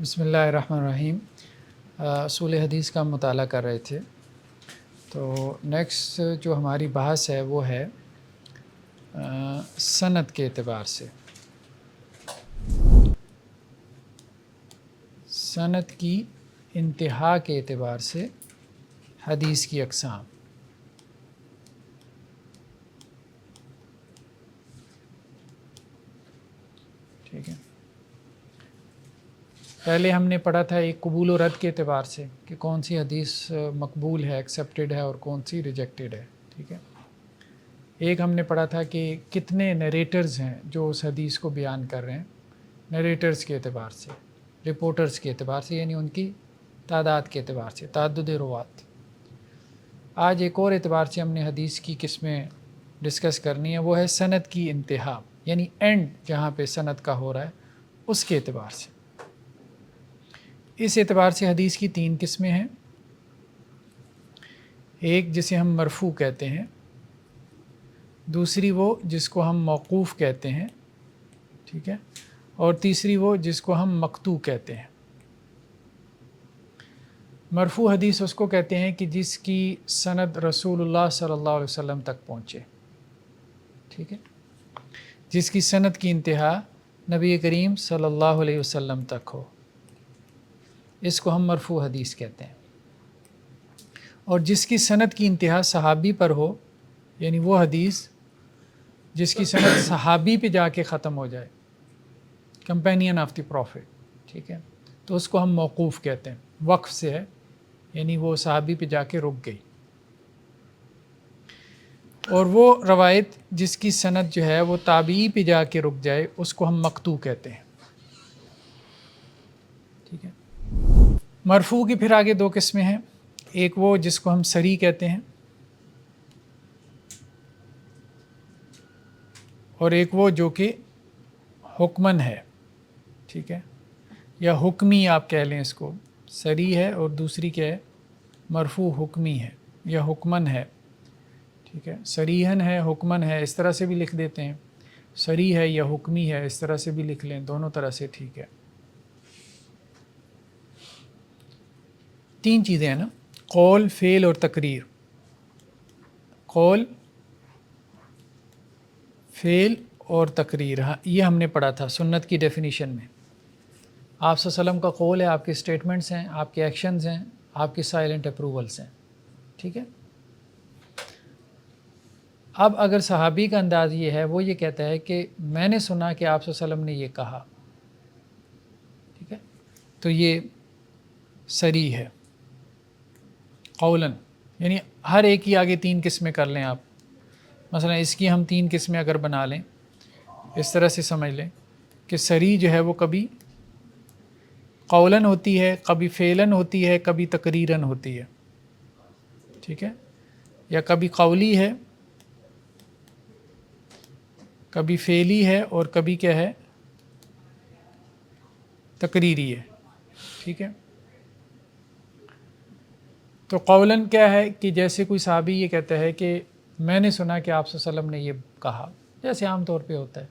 بسم اللہ الرحمن الرحیم۔ اصول حدیث کا مطالعہ کر رہے تھے، تو نیکسٹ جو ہماری بحث ہے وہ ہے سند کے اعتبار سے، سند کی انتہا کے اعتبار سے حدیث کی اقسام۔ ٹھیک ہے، پہلے ہم نے پڑھا تھا ایک قبول و رد کے اعتبار سے کہ کون سی حدیث مقبول ہے، ایکسیپٹیڈ ہے، اور کون سی ریجیکٹیڈ ہے۔ ٹھیک ہے، ایک ہم نے پڑھا تھا کہ کتنے نیریٹرز ہیں جو اس حدیث کو بیان کر رہے ہیں، نیریٹرز کے اعتبار سے، رپورٹرز کے اعتبار سے، یعنی ان کی تعداد کے اعتبار سے، تعدد روات۔ آج ایک اور اعتبار سے ہم نے حدیث کی قسمیں ڈسکس کرنی ہے، وہ ہے سند کی انتہا، یعنی اینڈ جہاں پہ سند کا ہو رہا ہے اس کے اعتبار سے۔ اس اعتبار سے حدیث کی 3 قسمیں ہیں۔ ایک جسے ہم مرفوع کہتے ہیں، دوسری وہ جس کو ہم موقوف کہتے ہیں، ٹھیک ہے، اور تیسری وہ جس کو ہم مقطوع کہتے ہیں۔ مرفوع حدیث اس کو کہتے ہیں کہ جس کی سند رسول اللہ صلی اللہ علیہ وسلم تک پہنچے، ٹھیک ہے، جس کی سند کی انتہا نبی کریم صلی اللہ علیہ وسلم تک ہو، اس کو ہم مرفوع حدیث کہتے ہیں۔ اور جس کی سند کی انتہا صحابی پر ہو، یعنی وہ حدیث جس کی سند صحابی پہ جا کے ختم ہو جائے، کمپینین آف دی پروفٹ، ٹھیک ہے، تو اس کو ہم موقوف کہتے ہیں، وقف سے ہے، یعنی وہ صحابی پہ جا کے رک گئی۔ اور وہ روایت جس کی سند جو ہے وہ تابعی پہ جا کے رک جائے، اس کو ہم مقطوع کہتے ہیں، ٹھیک ہے۔ مرفوع کی پھر آگے 2 قسمیں ہیں، ایک وہ جس کو ہم صریح کہتے ہیں، اور ایک وہ جو کہ حکمن ہے، ٹھیک ہے، یا حکمی آپ کہہ لیں اس کو، صریح ہے اور دوسری کیا ہے، مرفوع حکمی ہے یا حکمن ہے، ٹھیک ہے، صریحن ہے، حکمن ہے، اس طرح سے بھی لکھ دیتے ہیں، صریح ہے یا حکمی ہے، اس طرح سے بھی لکھ لیں، دونوں طرح سے ٹھیک ہے۔ 3 چیزیں ہیں نا، قول، فعل اور تقریر۔ قول، فعل اور تقریر، ہاں یہ ہم نے پڑھا تھا سنت کی ڈیفینیشن میں۔ آپ صلی اللہ علیہ وسلم کا قول ہے، آپ کے سٹیٹمنٹس ہیں، آپ کے ایکشنز ہیں، آپ کے سائلنٹ اپروولس ہیں، ٹھیک ہے۔ اب اگر صحابی کا انداز یہ ہے، وہ یہ کہتا ہے کہ میں نے سنا کہ آپ صلی اللہ علیہ وسلم نے یہ کہا، ٹھیک ہے، تو یہ صریح ہے قولاً، یعنی ہر ایک کی آگے 3 قسمیں کر لیں آپ، مثلا اس کی ہم 3 قسمیں اگر بنا لیں، اس طرح سے سمجھ لیں کہ صریح جو ہے وہ کبھی قولاً ہوتی ہے، کبھی فعلاً ہوتی ہے، کبھی تقریراً ہوتی ہے، ٹھیک ہے، یا کبھی قولی ہے، کبھی فعلی ہے، اور کبھی کیا ہے، تقریری ہے، ٹھیک ہے۔ تو قولاً کیا ہے کہ جیسے کوئی صحابی یہ کہتا ہے کہ میں نے سنا کہ آپ صلی اللہ علیہ وسلم نے یہ کہا، جیسے عام طور پہ ہوتا ہے،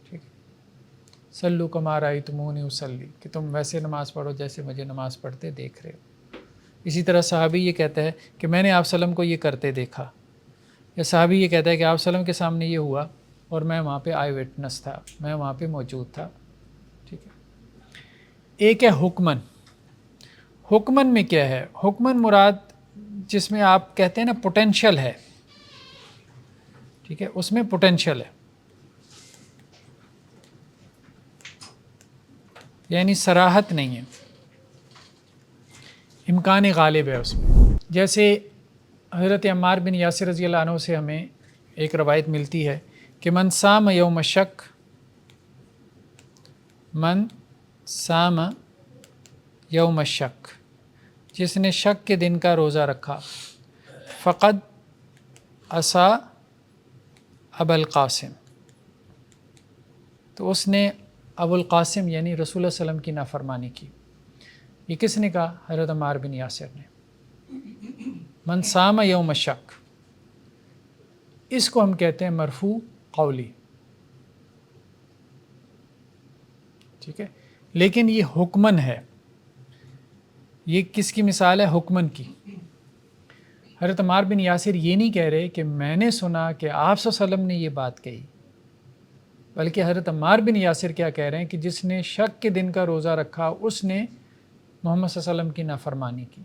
ٹھیک ہے، صلو کما رأیتمونی اصلی، کہ تم ویسے نماز پڑھو جیسے مجھے نماز پڑھتے دیکھ رہے ہو۔ اسی طرح صحابی یہ کہتا ہے کہ میں نے آپ صلی اللہ علیہ وسلم کو یہ کرتے دیکھا، یا صحابی یہ کہتا ہے کہ آپ صلی اللہ علیہ وسلم کے سامنے یہ ہوا اور میں وہاں پہ آئی وٹنس تھا، میں وہاں پہ موجود تھا، ٹھیک ہے۔ ایک ہے حکمن۔ حکمن میں کیا ہے؟ حکمن مراد جس میں آپ کہتے ہیں نا پوٹینشیل ہے، ٹھیک ہے، اس میں پوٹینشیل ہے، یعنی صراحت نہیں ہے، امکان غالب ہے اس میں۔ جیسے حضرت عمار بن یاسر رضی اللہ عنہ سے ہمیں ایک روایت ملتی ہے کہ من صام یوم شک، من صام یوم شک، جس نے شک کے دن کا روزہ رکھا، فقد عصا ابا القاسم، تو اس نے ابو القاسم یعنی رسول اللہ صلی اللہ علیہ وسلم کی نافرمانی کی۔ یہ کس نے کہا؟ حضرت عمار بن یاسر نے۔ من صام یوم شک، اس کو ہم کہتے ہیں مرفوع قولی، ٹھیک ہے، لیکن یہ حکمن ہے، یہ کس کی مثال ہے؟ حکمن کی۔ حضرت عمار بن یاسر یہ نہیں کہہ رہے کہ میں نے سنا کہ آپ صلی اللہ علیہ وسلم نے یہ بات کہی، بلکہ حضرت عمار بن یاسر کیا کہہ رہے ہیں کہ جس نے شک کے دن کا روزہ رکھا اس نے محمد صلی اللہ علیہ وسلم کی نافرمانی کی۔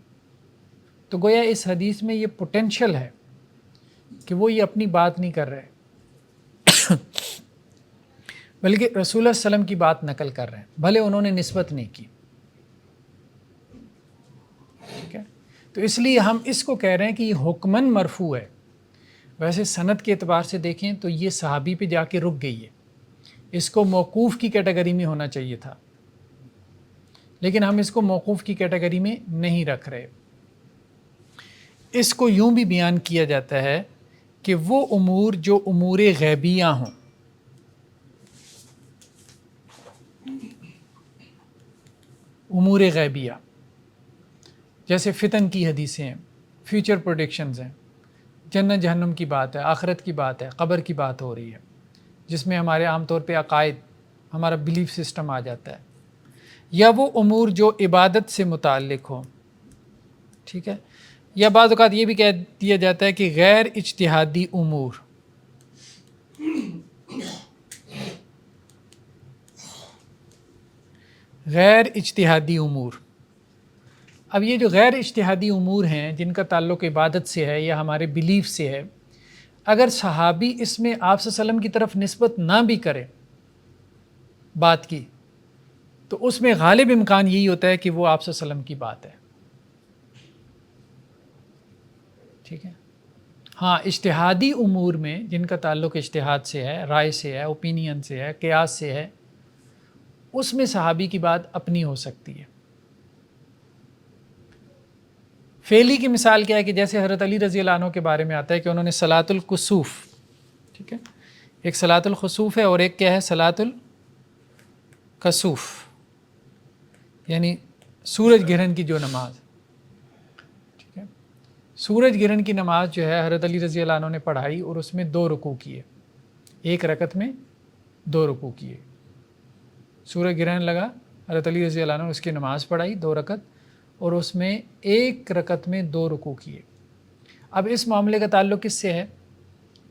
تو گویا اس حدیث میں یہ پوٹینشل ہے کہ وہ یہ اپنی بات نہیں کر رہے بلکہ رسول اللہ صلی اللہ علیہ وسلم کی بات نقل کر رہے ہیں، بھلے انہوں نے نسبت نہیں کی۔ ٹھیک ہے، تو اس لیے ہم اس کو کہہ رہے ہیں کہ یہ حکمن مرفوع ہے۔ ویسے سند کے اعتبار سے دیکھیں تو یہ صحابی پہ جا کے رک گئی ہے، اس کو موقوف کی کیٹیگری میں ہونا چاہیے تھا، لیکن ہم اس کو موقوف کی کیٹیگری میں نہیں رکھ رہے۔ اس کو یوں بھی بیان کیا جاتا ہے کہ وہ امور جو امور غیبیہ ہوں، امور غیبیہ جیسے فتن کی حدیثیں ہیں، فیوچر پروڈکشنز ہیں، جنت جہنم کی بات ہے، آخرت کی بات ہے، قبر کی بات ہو رہی ہے، جس میں ہمارے عام طور پہ عقائد، ہمارا بلیف سسٹم آ جاتا ہے، یا وہ امور جو عبادت سے متعلق ہوں۔ ٹھیک ہے، یا بعض اوقات یہ بھی کہہ دیا جاتا ہے کہ غیر اجتہادی امور، غیر اجتہادی امور۔ اب یہ جو غیر اجتہادی امور ہیں جن کا تعلق عبادت سے ہے یا ہمارے بلیف سے ہے، اگر صحابی اس میں آپ صلی اللہ علیہ وسلم کی طرف نسبت نہ بھی کرے بات کی، تو اس میں غالب امکان یہی ہوتا ہے کہ وہ آپ صلی اللہ علیہ وسلم کی بات ہے۔ ٹھیک ہے، ہاں اجتہادی امور میں جن کا تعلق اجتہاد سے ہے، رائے سے ہے، اوپینین سے ہے، قیاس سے ہے، اس میں صحابی کی بات اپنی ہو سکتی ہے۔ فعلی کی مثال کیا ہے کہ جیسے حضرت علی رضی اللہ عنہ کے بارے میں آتا ہے کہ انہوں نے صلاۃ الکسوف، ٹھیک ہے، ایک صلاۃ الخسوف ہے اور ایک کیا ہے؟ صلاۃ الکسوف، یعنی سورج گرہن کی جو نماز، ٹھیک ہے، سورج گرہن کی نماز جو ہے حضرت علی رضی اللہ عنہ نے پڑھائی اور اس میں 2 رکوع کیے، ایک رکعت میں 2 رکوع کیے۔ سورج گرہن لگا، حضرت علی رضی اللہ عنہ نے اس کی نماز پڑھائی 2 رکعت، اور اس میں 1 رکعت میں 2 رکوع کیے۔ اب اس معاملے کا تعلق کس سے ہے؟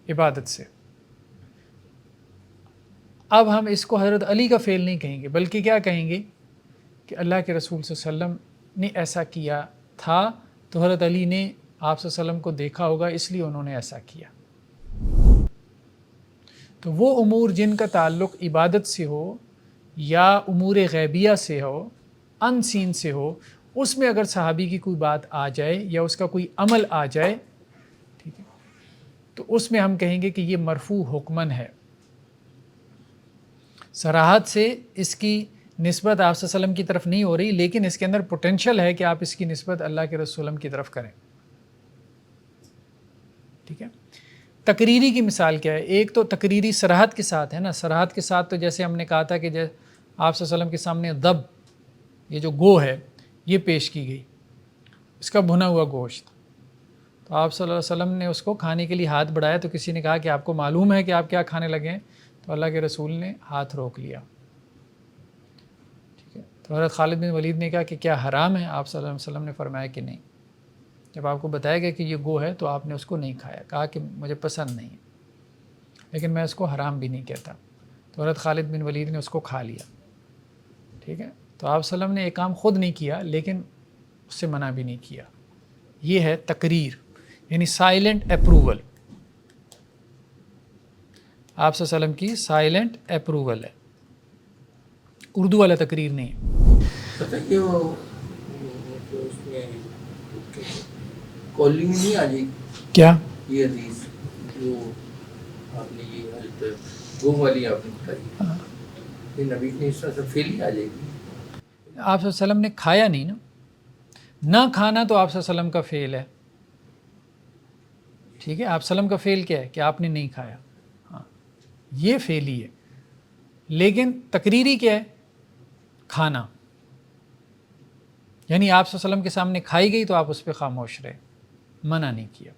عبادت سے۔ اب ہم اس کو حضرت علی کا فعل نہیں کہیں گے، بلکہ کیا کہیں گے کہ اللہ کے رسول صلی اللہ علیہ وسلم نے ایسا کیا تھا، تو حضرت علی نے آپ صلی اللہ علیہ وسلم کو دیکھا ہوگا اس لیے انہوں نے ایسا کیا۔ تو وہ امور جن کا تعلق عبادت سے ہو یا امور غیبیہ سے ہو، ان سین سے ہو، اس میں اگر صحابی کی کوئی بات آ جائے یا اس کا کوئی عمل آ جائے، ٹھیک ہے، تو اس میں ہم کہیں گے کہ یہ مرفوع حکمن ہے۔ صراحت سے اس کی نسبت آپ صلی اللہ علیہ وسلم کی طرف نہیں ہو رہی، لیکن اس کے اندر پوٹینشل ہے کہ آپ اس کی نسبت اللہ کے رسول کی طرف کریں۔ ٹھیک ہے، تقریری کی مثال کیا ہے؟ ایک تو تقریری صراحت کے ساتھ ہے نا، صراحت کے ساتھ تو جیسے ہم نے کہا تھا کہ آپ صلی اللہ علیہ وسلم کے سامنے دب، یہ جو گو ہے یہ پیش کی گئی، اس کا بھنا ہوا گوشت، تو آپ صلی اللہ علیہ وسلم نے اس کو کھانے کے لیے ہاتھ بڑھایا، تو کسی نے کہا کہ آپ کو معلوم ہے کہ آپ کیا کھانے لگے ہیں؟ تو اللہ کے رسول نے ہاتھ روک لیا۔ ٹھیک ہے، تو حضرت خالد بن ولید نے کہا کہ کیا حرام ہے؟ آپ صلی اللہ علیہ وسلم نے فرمایا کہ نہیں۔ جب آپ کو بتایا گیا کہ یہ گو ہے تو آپ نے اس کو نہیں کھایا، کہا کہ مجھے پسند نہیں ہے، لیکن میں اس کو حرام بھی نہیں کہتا۔ تو حضرت خالد بن ولید نے اس کو کھا لیا۔ ٹھیک ہے، تو آپ صلی اللہ علیہ وسلم نے ایک کام خود نہیں کیا لیکن اس سے منع بھی نہیں کیا۔ یہ ہے تقریر، یعنی سائلنٹ اپروول۔ آپ صلی اللہ علیہ وسلم کی سائلنٹ اپروول ہے، اردو والا تقریر نہیں ہے۔ پتہ کہ وہ اس میں کالنگ نہیں آ جائے گی کیا یہ حدیث جو آپ نے یہ حالت گو والی آپ نے بتائی، یہ نبی نے اس طرح سے فیل ہی آ جائے گی۔ آپ صلی اللہ علیہ وسلم نے کھایا نہیں نا، نہ کھانا تو آپ صلی اللہ علیہ وسلم کا فعل ہے۔ ٹھیک ہے، آپ صلی اللہ علیہ وسلم کا فعل کیا ہے کہ آپ نے نہیں کھایا، ہاں یہ فعل ہی ہے، لیکن تقریری کیا ہے؟ کھانا، یعنی آپ صلی اللہ علیہ وسلم کے سامنے کھائی گئی تو آپ اس پہ خاموش رہے، منع نہیں کیا،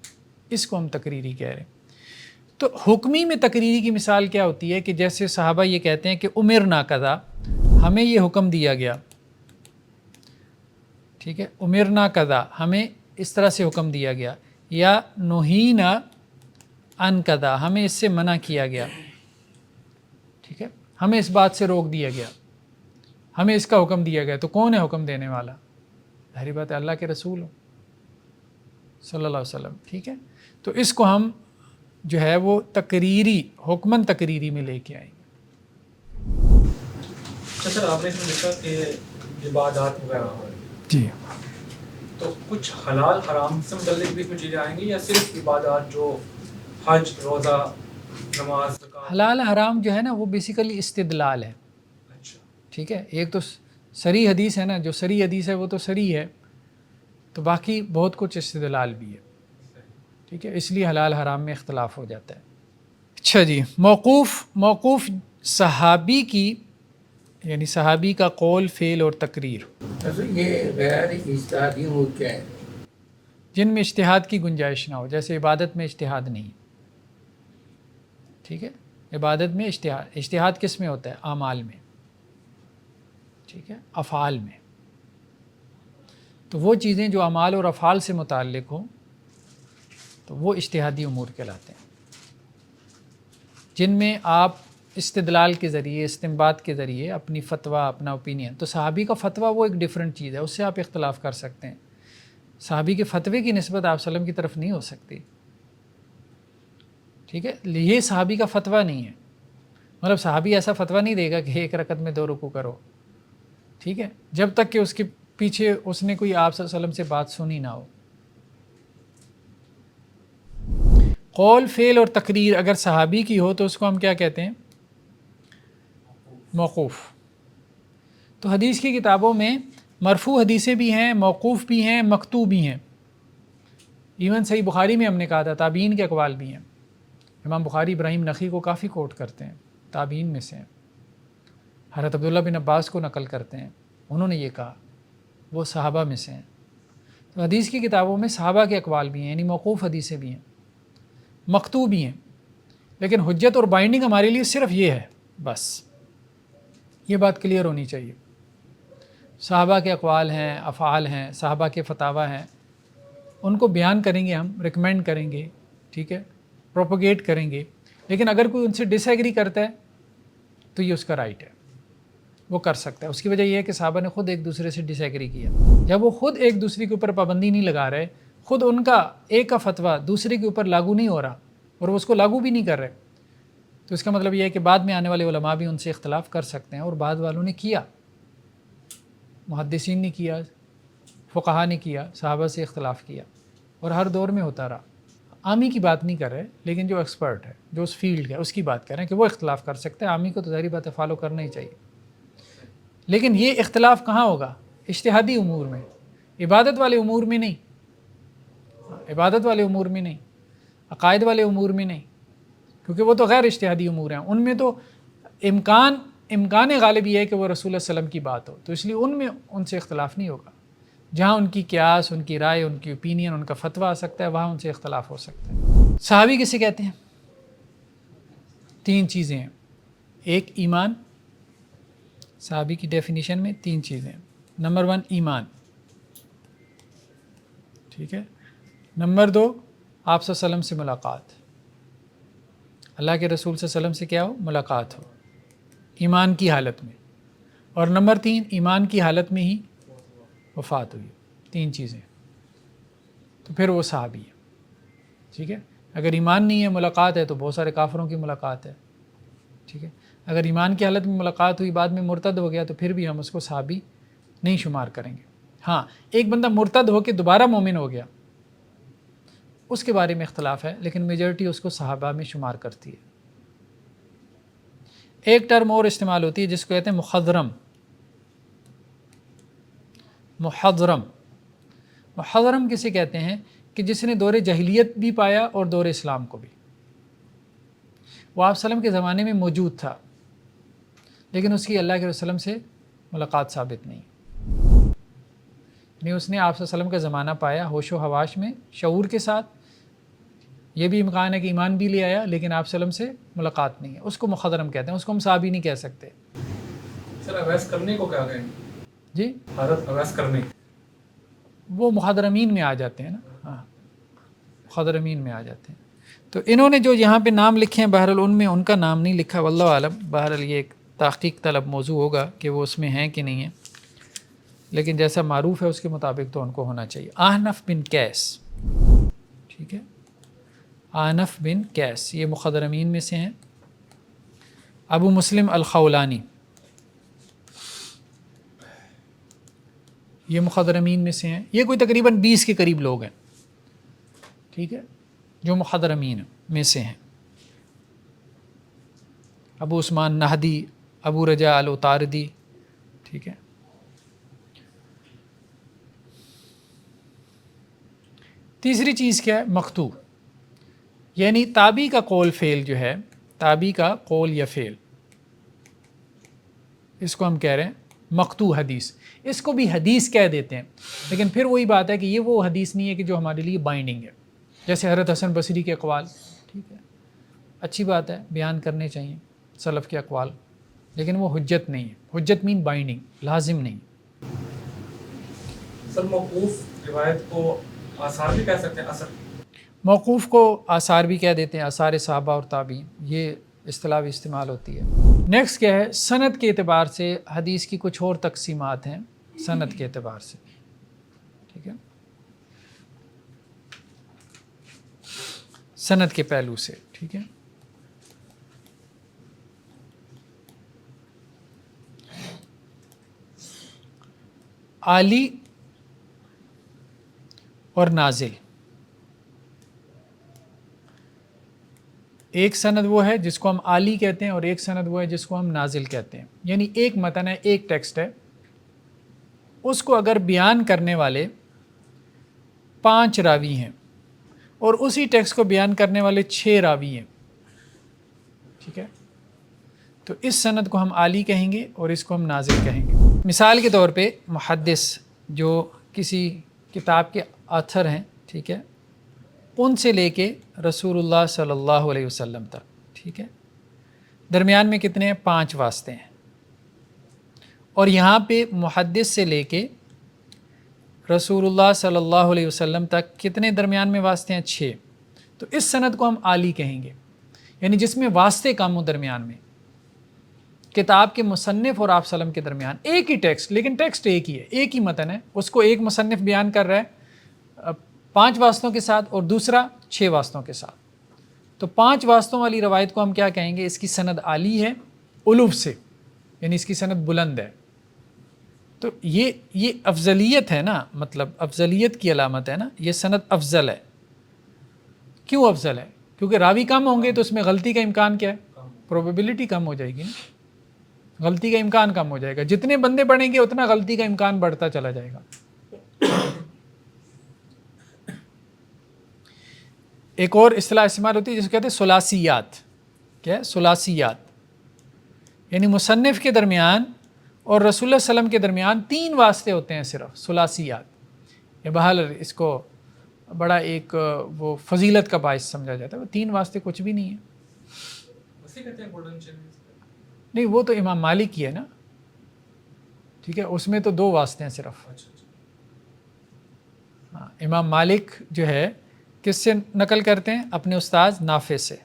اس کو ہم تقریری کہہ رہے ہیں۔ تو حکمی میں تقریری کی مثال کیا ہوتی ہے کہ جیسے صحابہ یہ کہتے ہیں کہ امرنا کذا، ہمیں یہ حکم دیا گیا، ٹھیک ٹھیک ہے، امرنا کذا، ہمیں اس طرح سے حکم دیا گیا، یا نہینا ان کذا، ہمیں اس سے منع کیا گیا، ٹھیک ہے، ہمیں اس بات سے روک دیا گیا، ہمیں اس کا حکم دیا گیا. تو کون ہے حکم دینے والا؟ ظاہری بات ہے اللہ کے رسول ہو صلی اللہ علیہ وسلم. ٹھیک ہے، تو اس کو ہم جو ہے وہ تقریری، حکمن تقریری میں لے کے آئیں گے. اچھا سر، آپ نے اس میں لکھا کہ عبادات وغیرہ ہو، جی، تو کچھ حلال حرام سے متعلق بھی اس میں چیزیں آئیں گی یا صرف عبادات جو حج، روزہ، نماز، زکوٰۃ؟ حلال حرام جو ہے نا وہ بیسیکلی استدلال ہے. اچھا، ٹھیک ہے، ایک تو صریح حدیث ہے نا، جو صریح حدیث ہے وہ تو صریح ہے، تو باقی بہت کچھ استدلال بھی ہے. ٹھیک ہے، اس لیے حلال حرام میں اختلاف ہو جاتا ہے. اچھا جی، موقوف صحابی کی، یعنی صحابی کا قول، فعل اور تقریر، یہ غیر اجتہادی امور کیا ہے؟ جن میں اجتہاد کی گنجائش نہ ہو، جیسے عبادت میں اجتہاد نہیں. ٹھیک ہے، عبادت میں اجتہاد کس میں ہوتا ہے؟ اعمال میں، ٹھیک ہے، افعال میں. تو وہ چیزیں جو اعمال اور افعال سے متعلق ہوں تو وہ اجتہادی امور کہلاتے ہیں، جن میں آپ استدلال کے ذریعے، استنباط کے ذریعے اپنی فتویٰ، اپنا اوپینین. تو صحابی کا فتویٰ وہ ایک ڈیفرنٹ چیز ہے، اس سے آپ اختلاف کر سکتے ہیں. صحابی کے فتوے کی نسبت آپ وسلم کی طرف نہیں ہو سکتی. ٹھیک ہے، یہ صحابی کا فتویٰ نہیں ہے. مطلب صحابی ایسا فتویٰ نہیں دے گا کہ ایک رکعت میں 2 رکوع کرو. ٹھیک ہے، جب تک کہ اس کے پیچھے اس نے کوئی آپ صلی اللہ علیہ وسلم سے بات سنی نہ ہو. قول، فعل اور تقریر اگر صحابی کی ہو تو اس کو ہم کیا کہتے ہیں؟ موقوف. تو حدیث کی کتابوں میں مرفوع حدیثیں بھی ہیں، موقوف بھی ہیں، مقطوع بھی ہیں. ایون صحیح بخاری میں ہم نے کہا تھا تابعین کے اقوال بھی ہیں. امام بخاری ابراہیم نخعی کو کافی کوٹ کرتے ہیں، تابعین میں سے ہیں. حضرت عبداللہ بن عباس کو نقل کرتے ہیں، انہوں نے یہ کہا، وہ صحابہ میں سے ہیں. تو حدیث کی کتابوں میں صحابہ کے اقوال بھی ہیں، یعنی موقوف حدیثیں بھی ہیں، مقطوع بھی ہیں. لیکن حجت اور بائنڈنگ ہمارے لیے صرف یہ ہے، بس یہ بات کلیئر ہونی چاہیے. صحابہ کے اقوال ہیں، افعال ہیں، صحابہ کے فتاویٰ ہیں، ان کو بیان کریں گے، ہم ریکمینڈ کریں گے، ٹھیک ہے، پروپوگیٹ کریں گے. لیکن اگر کوئی ان سے ڈس ایگری کرتا ہے تو یہ اس کا رائٹ ہے، وہ کر سکتا ہے. اس کی وجہ یہ ہے کہ صحابہ نے خود ایک دوسرے سے ڈس ایگری کیا. جب وہ خود ایک دوسرے کے اوپر پابندی نہیں لگا رہے، خود ان کا ایک کا فتویٰ دوسرے کے اوپر لاگو نہیں ہو رہا اور وہ اس کو لاگو بھی نہیں کر رہے، تو اس کا مطلب یہ ہے کہ بعد میں آنے والے علماء بھی ان سے اختلاف کر سکتے ہیں. اور بعد والوں نے کیا، محدثین نے کیا، فقہا نے کیا، صحابہ سے اختلاف کیا، اور ہر دور میں ہوتا رہا. عامی کی بات نہیں کر رہے، لیکن جو ایکسپرٹ ہے، جو اس فیلڈ کا ہے، اس کی بات کر رہے ہیں کہ وہ اختلاف کر سکتے ہیں. عامی کو تو ظاہری بات ہے فالو کرنا ہی چاہیے. لیکن یہ اختلاف کہاں ہوگا؟ اجتہادی امور میں، عبادت والے امور میں نہیں، عبادت والے امور میں نہیں، عقائد والے امور میں نہیں، کیونکہ وہ تو غیر اجتہادی امور ہیں. ان میں تو امکان غالب یہ ہے کہ وہ رسول اللہ علیہ وسلم کی بات ہو، تو اس لیے ان میں ان سے اختلاف نہیں ہوگا. جہاں ان کی قیاس، ان کی رائے، ان کی اوپینین، ان کا فتویٰ آ سکتا ہے، وہاں ان سے اختلاف ہو سکتا ہے. صحابی کسے کہتے ہیں؟ 3 چیزیں ہیں. ایک ایمان، صحابی کی ڈیفینیشن میں 3 چیزیں ہیں. نمبر 1 ایمان، ٹھیک ہے. نمبر 2 آپ صلی اللہ علیہ وسلم سے ملاقات، اللہ کے رسول صلی اللہ علیہ وسلم سے کیا ہو؟ ملاقات ہو ایمان کی حالت میں. اور نمبر 3 ایمان کی حالت میں ہی وفات ہوئی. 3 چیزیں، تو پھر وہ صحابی ہے. ٹھیک ہے، اگر ایمان نہیں ہے، ملاقات ہے، تو بہت سارے کافروں کی ملاقات ہے. ٹھیک ہے، اگر ایمان کی حالت میں ملاقات ہوئی، بعد میں مرتد ہو گیا، تو پھر بھی ہم اس کو صحابی نہیں شمار کریں گے. ہاں، ایک بندہ مرتد ہو کے دوبارہ مومن ہو گیا، اس کے بارے میں اختلاف ہے، لیکن میجورٹی اس کو صحابہ میں شمار کرتی ہے. ایک ٹرم اور استعمال ہوتی ہے جس کو کہتے ہیں مخضرم. محضرم کسے کہتے ہیں؟ کہ جس نے دور جاہلیت بھی پایا اور دور اسلام کو بھی. وہ آپ وسلم کے زمانے میں موجود تھا، لیکن اس کی اللہ کے وسلم سے ملاقات ثابت نہیں. یعنی اس نے آپ وسلم کا زمانہ پایا ہوش و حواش میں، شعور کے ساتھ. یہ بھی امکان ہے کہ ایمان بھی لے آیا، لیکن آپ وسلم سے ملاقات نہیں ہے. اس کو مخضرم کہتے ہیں، اس کو ہم صحابی نہیں کہہ سکتے. سر اویس کرنے کو کیا کہیں؟ جی، حضرت اویس کرنے. وہ مخضرمین میں آ جاتے ہیں نا، ہاں مخضرمین میں آ جاتے ہیں. تو انہوں نے جو یہاں پہ نام لکھے ہیں بہرحال ان میں ان کا نام نہیں لکھا، واللہ عالم. بہرحال یہ ایک تحقیق طلب موضوع ہوگا کہ وہ اس میں ہیں کہ نہیں ہیں، لیکن جیسا معروف ہے اس کے مطابق تو ان کو ہونا چاہیے. احنف بن قیس، ٹھیک ہے، احنف بن قیس یہ مخضرمین میں سے ہیں. ابو مسلم الخولانی یہ مخضرمین میں سے ہیں. یہ کوئی تقریباً 20 کے قریب لوگ ہیں، ٹھیک ہے، جو مخضرمین میں سے ہیں. ابو عثمان نہدی، ابو رجاء الاتاردی، ٹھیک ہے. تیسری چیز کیا ہے؟ مقطوع، یعنی تابعی کا قول فعل جو ہے، تابعی کا قول یا فعل، اس کو ہم کہہ رہے ہیں مقطوع حدیث. اس کو بھی حدیث کہہ دیتے ہیں، لیکن پھر وہی بات ہے کہ یہ وہ حدیث نہیں ہے کہ جو ہمارے لیے بائنڈنگ ہے. جیسے حضرت حسن بصری کے اقوال، ٹھیک ہے، اچھی بات ہے، بیان کرنے چاہیے سلف کے اقوال، لیکن وہ حجت نہیں ہے. حجت مین بائنڈنگ، لازم نہیں. سر موقوف روایت کو آثار بھی کہہ سکتے ہیں، اثر؟ موقوف کو آثار بھی کہہ دیتے ہیں، آثار صحابہ اور تابعین، یہ اصطلاح بھی استعمال ہوتی ہے. نیکسٹ کیا ہے؟ سند کے اعتبار سے حدیث کی کچھ اور تقسیمات ہیں. سند کے اعتبار سے، ٹھیک ہے، سند کے پہلو سے، ٹھیک ہے. عالی اور نازل، ایک سند وہ ہے جس کو ہم عالی کہتے ہیں اور ایک سند وہ ہے جس کو ہم نازل کہتے ہیں. یعنی ایک متن ہے، ایک ٹیکسٹ ہے، اس کو اگر بیان کرنے والے 5 راوی ہیں اور اسی ٹیکسٹ کو بیان کرنے والے 6 راوی ہیں، ٹھیک ہے، تو اس سند کو ہم عالی کہیں گے اور اس کو ہم نازل کہیں گے. مثال کے طور پہ محدث جو کسی کتاب کے آتھر ہیں، ٹھیک ہے، ان سے لے کے رسول اللہ صلی اللہ علیہ وسلم تک، ٹھیک ہے، درمیان میں کتنے ہیں؟ 5 واسطے ہیں. اور یہاں پہ محدث سے لے کے رسول اللہ صلی اللہ علیہ وسلم تک کتنے درمیان میں واسطے ہیں؟ 6. تو اس سند کو ہم عالی کہیں گے، یعنی جس میں واسطے کم ہوں درمیان میں. کتاب کے مصنف اور آپ صلی اللہ علیہ وسلم کے درمیان ایک ہی ٹیکسٹ، لیکن ٹیکسٹ ایک ہی ہے، ایک ہی متن ہے، اس کو ایک مصنف بیان کر رہا ہے 5 واسطوں کے ساتھ اور دوسرا 6 واسطوں کے ساتھ. تو 5 واسطوں والی روایت کو ہم کیا کہیں گے؟ اس کی سند عالی ہے علو سے، یعنی اس کی سند بلند ہے. تو یہ افضلیت ہے نا، مطلب افضلیت کی علامت ہے نا، یہ سند افضل ہے. کیوں افضل ہے؟ کیونکہ راوی کم ہوں گے تو اس میں غلطی کا امکان کیا ہے؟ پروبیبلٹی کم ہو جائے گی نا، غلطی کا امکان کم ہو جائے گا. جتنے بندے بڑھیں گے اتنا غلطی کا امکان بڑھتا چلا جائے گا. ایک اور اصطلاح استعمال ہوتی ہے جس کو کہتے ہیں ثلاثیات. کیا ہے؟ ثلاثیات، یعنی مصنف کے درمیان اور رسول اللہ صلی اللہ علیہ وسلم کے درمیان 3 واسطے ہوتے ہیں صرف، ثلاثیات. یہ بہرحال اس کو بڑا ایک وہ فضیلت کا باعث سمجھا جاتا ہے. وہ 3 واسطے کچھ بھی نہیں ہیں. اسی کہتے ہیں گولڈن چین؟ نہیں، وہ تو امام مالک کی ہے نا، ٹھیک ہے، اس میں تو 2 واسطے ہیں صرف. ہاں، امام مالک جو ہے کس سے نقل کرتے ہیں؟ اپنے استاد نافع سے.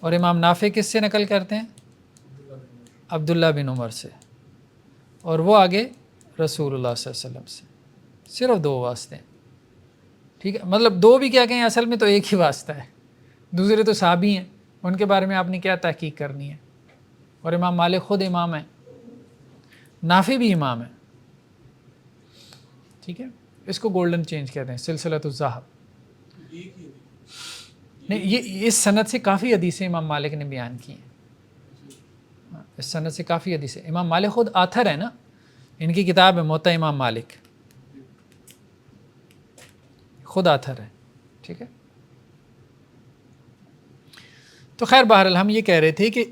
اور امام نافع کس سے نقل کرتے ہیں؟ عبداللہ بن عمر سے. اور وہ آگے رسول اللہ صلی اللہ علیہ وسلم سے. صرف 2 واسطے ہیں، ٹھیک ہے. مطلب 2 بھی کیا کہیں، اصل میں تو ایک ہی واسطہ ہے. دوسرے تو صحابی ہیں، ان کے بارے میں آپ نے کیا تحقیق کرنی ہے. اور امام مالک خود امام ہیں، نافع بھی امام ہے، ٹھیک ہے. اس کو گولڈن چینج کہتے ہیں، سلسلۃ الذہب. نہیں، یہ اس سند سے کافی حدیثیں امام مالک نے بیان کی ہیں. اس سند سے کافی حدیثیں. امام مالک خود آتھر ہے نا، ان کی کتاب ہے موطا امام مالک، خود آتھر ہے، ٹھیک ہے. تو خیر بہرحال ہم یہ کہہ رہے تھے کہ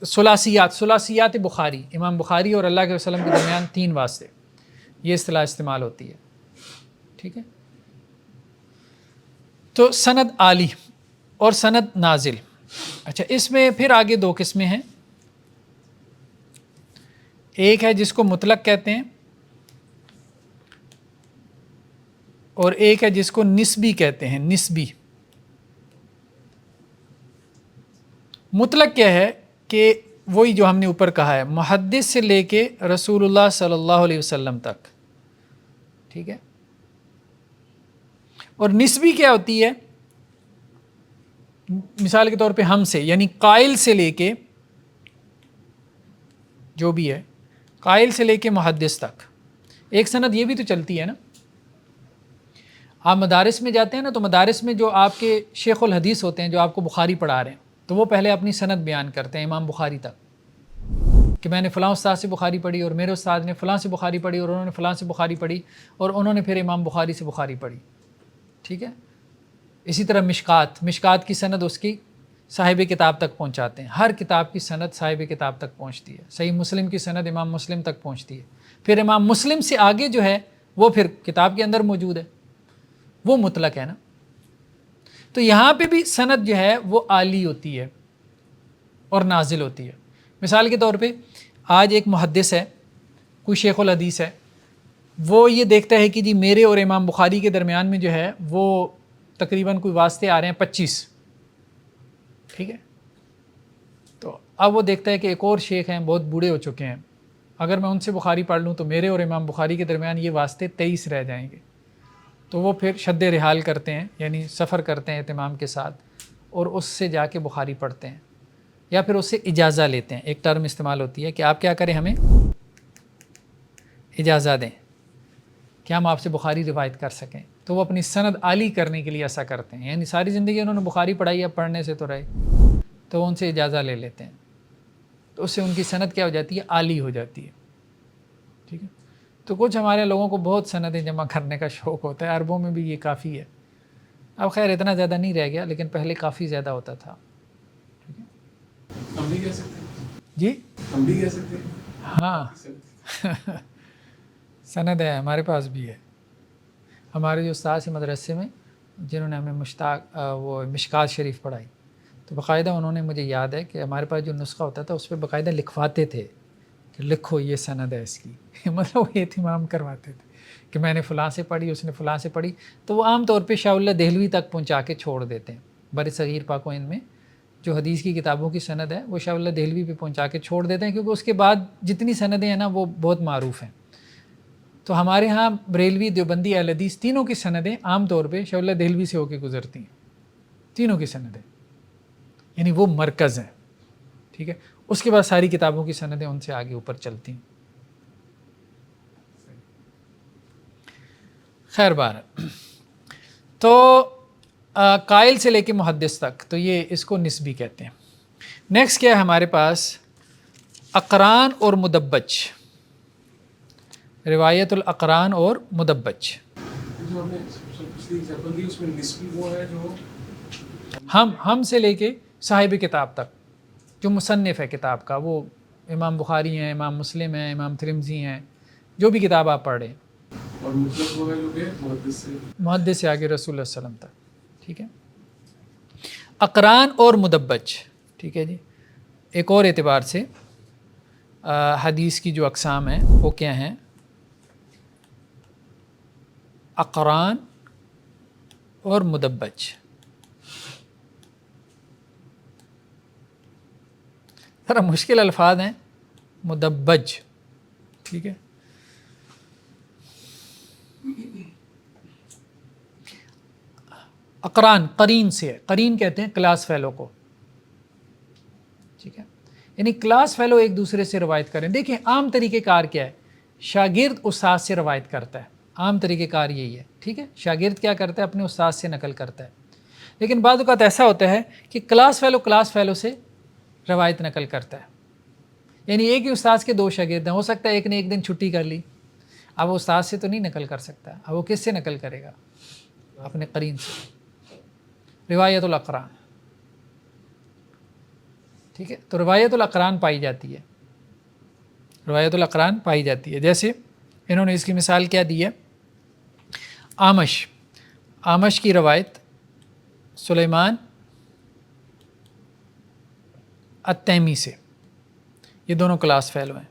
ثلاثیات بخاری، امام بخاری اور اللہ کے وسلم کے درمیان 3 واسطے، یہ اصطلاح استعمال ہوتی ہے، ٹھیک ہے. تو سند عالی اور سند نازل. اچھا، اس میں پھر آگے 2 قسمیں ہیں. ایک ہے جس کو مطلق کہتے ہیں، اور ایک ہے جس کو نسبی کہتے ہیں، نسبی۔ مطلق کیا ہے کہ وہی جو ہم نے اوپر کہا ہے، محدث سے لے کے رسول اللہ صلی اللہ علیہ وسلم تک، ٹھیک ہے۔ اور نسبی کیا ہوتی ہے؟ مثال کے طور پہ ہم سے، یعنی قائل سے لے کے، جو بھی ہے قائل سے لے کے محدث تک ایک سند یہ بھی تو چلتی ہے نا۔ آپ مدارس میں جاتے ہیں نا، تو مدارس میں جو آپ کے شیخ الحدیث ہوتے ہیں، جو آپ کو بخاری پڑھا رہے ہیں، تو وہ پہلے اپنی سند بیان کرتے ہیں امام بخاری تک، کہ میں نے فلاں استاد سے بخاری پڑھی اور میرے استاد نے فلاں سے بخاری پڑھی اور انہوں نے فلاں سے بخاری پڑھی اور انہوں نے پھر امام بخاری سے بخاری پڑھی، ٹھیک ہے۔ اسی طرح مشکات کی سند اس کی صاحب کتاب تک پہنچاتے ہیں، ہر کتاب کی سند صاحب کتاب تک پہنچتی ہے۔ صحیح مسلم کی سند امام مسلم تک پہنچتی ہے، پھر امام مسلم سے آگے جو ہے وہ پھر کتاب کے اندر موجود ہے، وہ مطلق ہے نا۔ تو یہاں پہ بھی سند جو ہے وہ عالی ہوتی ہے اور نازل ہوتی ہے۔ مثال کے طور پہ آج ایک محدث ہے، کوئی شیخ الحدیث ہے، وہ یہ دیکھتا ہے کہ جی میرے اور امام بخاری کے درمیان میں جو ہے وہ تقریباً کوئی واسطے آ رہے ہیں 25، ٹھیک ہے۔ تو اب وہ دیکھتا ہے کہ ایک اور شیخ ہیں، بہت بوڑھے ہو چکے ہیں، اگر میں ان سے بخاری پڑھ لوں تو میرے اور امام بخاری کے درمیان یہ واسطے 23 رہ جائیں گے۔ تو وہ پھر شد رحال کرتے ہیں، یعنی سفر کرتے ہیں اہتمام کے ساتھ، اور اس سے جا کے بخاری پڑھتے ہیں، یا پھر اس سے اجازہ لیتے ہیں۔ ایک ٹرم استعمال ہوتی ہے کہ آپ کیا کریں، ہمیں اجازہ دیں کہ ہم آپ سے بخاری روایت کر سکیں۔ تو وہ اپنی سند عالی کرنے کے لیے ایسا کرتے ہیں، یعنی ساری زندگی انہوں نے بخاری پڑھائی ہے، پڑھنے سے تو رہے، تو وہ ان سے اجازہ لے لیتے ہیں، تو اس سے ان کی سند کیا ہو جاتی ہے، عالی ہو جاتی ہے، ٹھیک ہے۔ تو کچھ ہمارے لوگوں کو بہت سندیں جمع کرنے کا شوق ہوتا ہے، عربوں میں بھی یہ کافی ہے، اب خیر اتنا زیادہ نہیں رہ گیا، لیکن پہلے کافی زیادہ ہوتا تھا، ٹھیک ہے۔ ہم بھی کہہ سکتے ہیں، جی ہم بھی کہہ سکتے ہیں، ہاں سند ہے، ہمارے پاس بھی ہے۔ ہمارے جو استاد سے مدرسے میں جنہوں نے ہمیں وہ مشکات شریف پڑھائی، تو باقاعدہ انہوں نے، مجھے یاد ہے کہ ہمارے پاس جو نسخہ ہوتا تھا اس پہ باقاعدہ لکھواتے تھے کہ لکھو یہ سند ہے اس کی مطلب وہ اہتمام کرواتے تھے کہ میں نے فلاں سے پڑھی، اس نے فلاں سے پڑھی، تو وہ عام طور پہ شاہ اللہ دہلوی تک پہنچا کے چھوڑ دیتے ہیں۔ بر صغیر پاک و ہند میں جو حدیث کی کتابوں کی سند ہے وہ شاہ اللہ دہلوی پہ پہنچا کے چھوڑ دیتے ہیں، کیونکہ اس کے بعد جتنی سندیں ہیں نا وہ بہت معروف ہیں۔ تو ہمارے ہاں بریلوی، دیوبندی، اہل حدیث تینوں کی سندیں عام طور پہ شاہ اللہ دہلوی سے ہو کے گزرتی ہیں، تینوں کی سندیں، یعنی وہ مرکز ہیں، ٹھیک ہے۔ اس کے بعد ساری کتابوں کی سندیں ان سے آگے اوپر چلتی ہیں۔ خیر بار، تو قائل سے لے کے محدث تک، تو یہ اس کو نسبی کہتے ہیں۔ نیکسٹ کیا ہے ہمارے پاس، اقران اور مدبج، روایت الاقران اور مدبج۔ جو ہم نے پچھلی ایگزامپل دی اس میں نسبی وہ ہے جو ہم سے لے کے صاحب کتاب تک، جو مصنف ہے کتاب کا، وہ امام بخاری ہیں، امام مسلم ہیں، امام ترمذی ہیں، جو بھی کتاب آپ پڑھ رہے ہیں، اور مطلق وہ ہے جو کہ محدث سے آگے رسول اللہ صلی اللہ علیہ وسلم تک، ٹھیک ہے۔ اقران اور مدبج، ٹھیک ہے جی۔ ایک اور اعتبار سے حدیث کی جو اقسام ہیں وہ کیا ہیں، اقران اور مدبج۔ ذرا مشکل الفاظ ہیں، مدبج، ٹھیک ہے۔ اقران قرین سے ہے، قرین کہتے ہیں کلاس فیلو کو، ٹھیک ہے، یعنی کلاس فیلو ایک دوسرے سے روایت کریں۔ دیکھیں عام طریقہ کار کیا ہے، شاگرد استاد سے روایت کرتا ہے، عام طریقہ کار یہی ہے، ٹھیک ہے۔ شاگرد کیا کرتا ہے، اپنے استاد سے نقل کرتا ہے، لیکن بعض اوقات ایسا ہوتا ہے کہ کلاس فیلو سے روایت نقل کرتا ہے، یعنی ایک ہی استاد کے دو شاگرد ہیں، ہو سکتا ہے ایک نے ایک دن چھٹی کر لی، اب وہ استاد سے تو نہیں نقل کر سکتا، اب وہ کس سے نقل کرے گا، اپنے قرین سے، روایت الاقران، ٹھیک ہے۔ تو روایت الاقران پائی جاتی ہے، روایت الاقران پائی جاتی ہے۔ جیسے انہوں نے اس کی مثال کیا دی ہے، آمش کی روایت سلیمان التیمی سے، یہ دونوں کلاس فیلو ہیں۔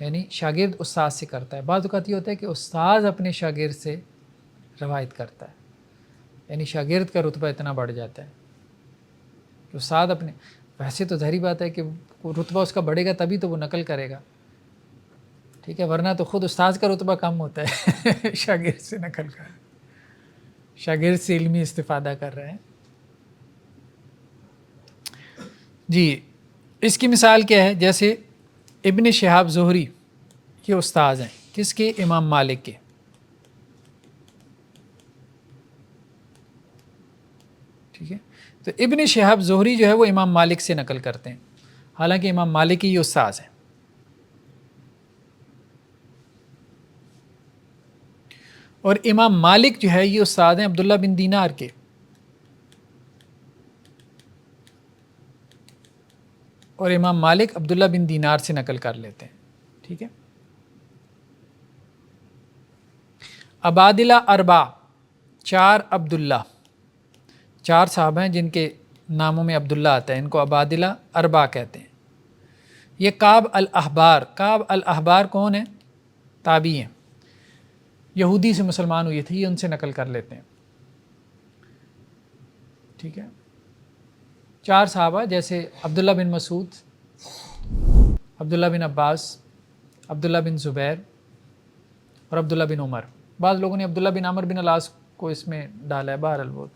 یعنی شاگرد استاد سے کرتا ہے. بعض اوقات یہ ہوتا ہے کہ استاد اپنے شاگرد سے روایت کرتا ہے, یعنی شاگرد کا رتبہ اتنا بڑھ جاتا ہے کہ استاد اپنے, ویسے تو ظاہری بات ہے کہ رتبہ اس کا بڑھے گا تبھی تو وہ نقل کرے گا, ٹھیک ہے, ورنہ تو خود استاد کا رتبہ کم ہوتا ہے شاگرد سے نقل کر, شاگرد سے علمی استفادہ کر رہے ہیں. جی, اس کی مثال کیا ہے؟ جیسے ابن شہاب زہری یہ استاذ ہیں کس کے؟ امام مالک کے. ٹھیک ہے, تو ابن شہاب زہری جو ہے وہ امام مالک سے نقل کرتے ہیں, حالانکہ امام مالک کی یہ استاذ ہیں. اور امام مالک جو ہے یہ استاد ہیں عبداللہ بن دینار کے. اور امام مالک عبداللہ بن دینار سے نقل کر لیتے ہیں. ٹھیک ہے, عبادلہ اربع, 4 عبداللہ, 4 صحابہ ہیں جن کے ناموں میں عبداللہ آتا ہے, ان کو عبادلہ اربع کہتے ہیں. یہ کعب الاحبار, کعب الاحبار کون ہیں؟ تابعی ہیں, یہودی سے مسلمان ہوئے تھے, یہ ان سے نقل کر لیتے ہیں. ٹھیک ہے, 4 صحابہ جیسے عبداللہ بن مسعود, عبداللہ بن عباس, عبداللہ بن زبیر اور عبداللہ بن عمر. بعض لوگوں نے عبداللہ بن عمر بن العاص کو اس میں ڈالا ہے, بہرحال وہ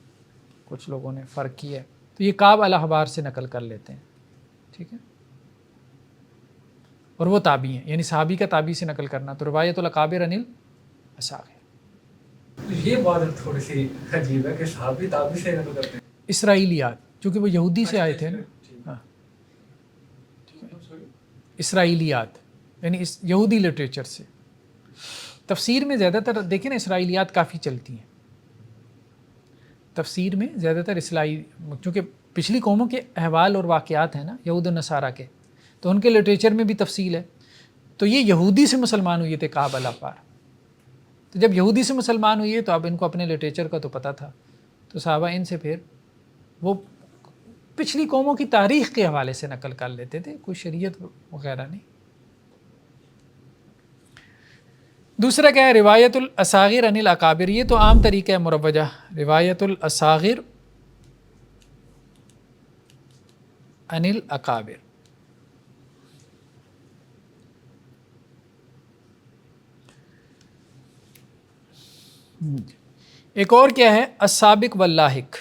کچھ لوگوں نے فرق کیا ہے. تو یہ کعب الاحبار سے نقل کر لیتے ہیں. ٹھیک ہے, اور وہ تابعی ہیں, یعنی صحابی کا تابعی سے نقل کرنا. تو روایت الاکابر عن الاصاغر. یہ بات تھوڑی سی عجیب ہے کہ صحابی تابعی سے نقل کرتے ہیں. اسرائیلیات, چونکہ وہ یہودی سے آئے تھے نا. ہاں, اسرائیلیات یعنی اس یہودی لٹریچر سے. تفسیر میں زیادہ تر دیکھیں نا اسرائیلیات کافی چلتی ہیں. تفسیر میں زیادہ تر چونکہ پچھلی قوموں کے احوال اور واقعات ہیں نا یہود و نصارہ کے, تو ان کے لٹریچر میں بھی تفصیل ہے. تو یہ یہودی سے مسلمان ہوئے تھے کعب الاحبار. تو جب یہودی سے مسلمان ہوئے تو اب ان کو اپنے لٹریچر کا تو پتہ تھا, تو صحابہ ان سے پھر وہ پچھلی قوموں کی تاریخ کے حوالے سے نقل کر لیتے تھے, کوئی شریعت وغیرہ نہیں. دوسرا کیا ہے؟ روایت الاصاغر عن الاکابر. یہ تو عام طریقہ ہے مروجہ, روایت الاصاغر عن الاکابر. ایک اور کیا ہے؟ السابق واللاحق.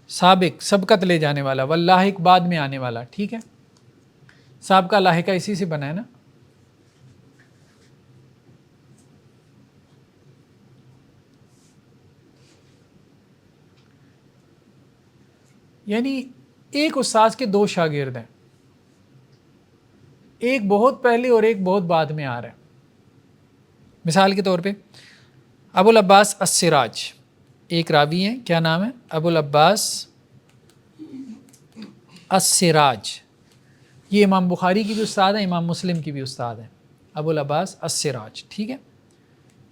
سابق سبقت لے جانے والا, واللاحق بعد میں آنے والا. ٹھیک ہے, سابقہ لاحقہ اسی سے بنا ہے نا. یعنی ایک استاذ کے 2 شاگرد ہیں, ایک بہت پہلے اور ایک بہت بعد میں آ رہا ہے. مثال کے طور پہ ابو العباس السراج ایک راوی ہیں, کیا نام ہے؟ ابو العباس السراج. یہ امام بخاری کی بھی استاد ہیں, امام مسلم کی بھی استاد ہیں, ابو العباس السراج. ٹھیک ہے,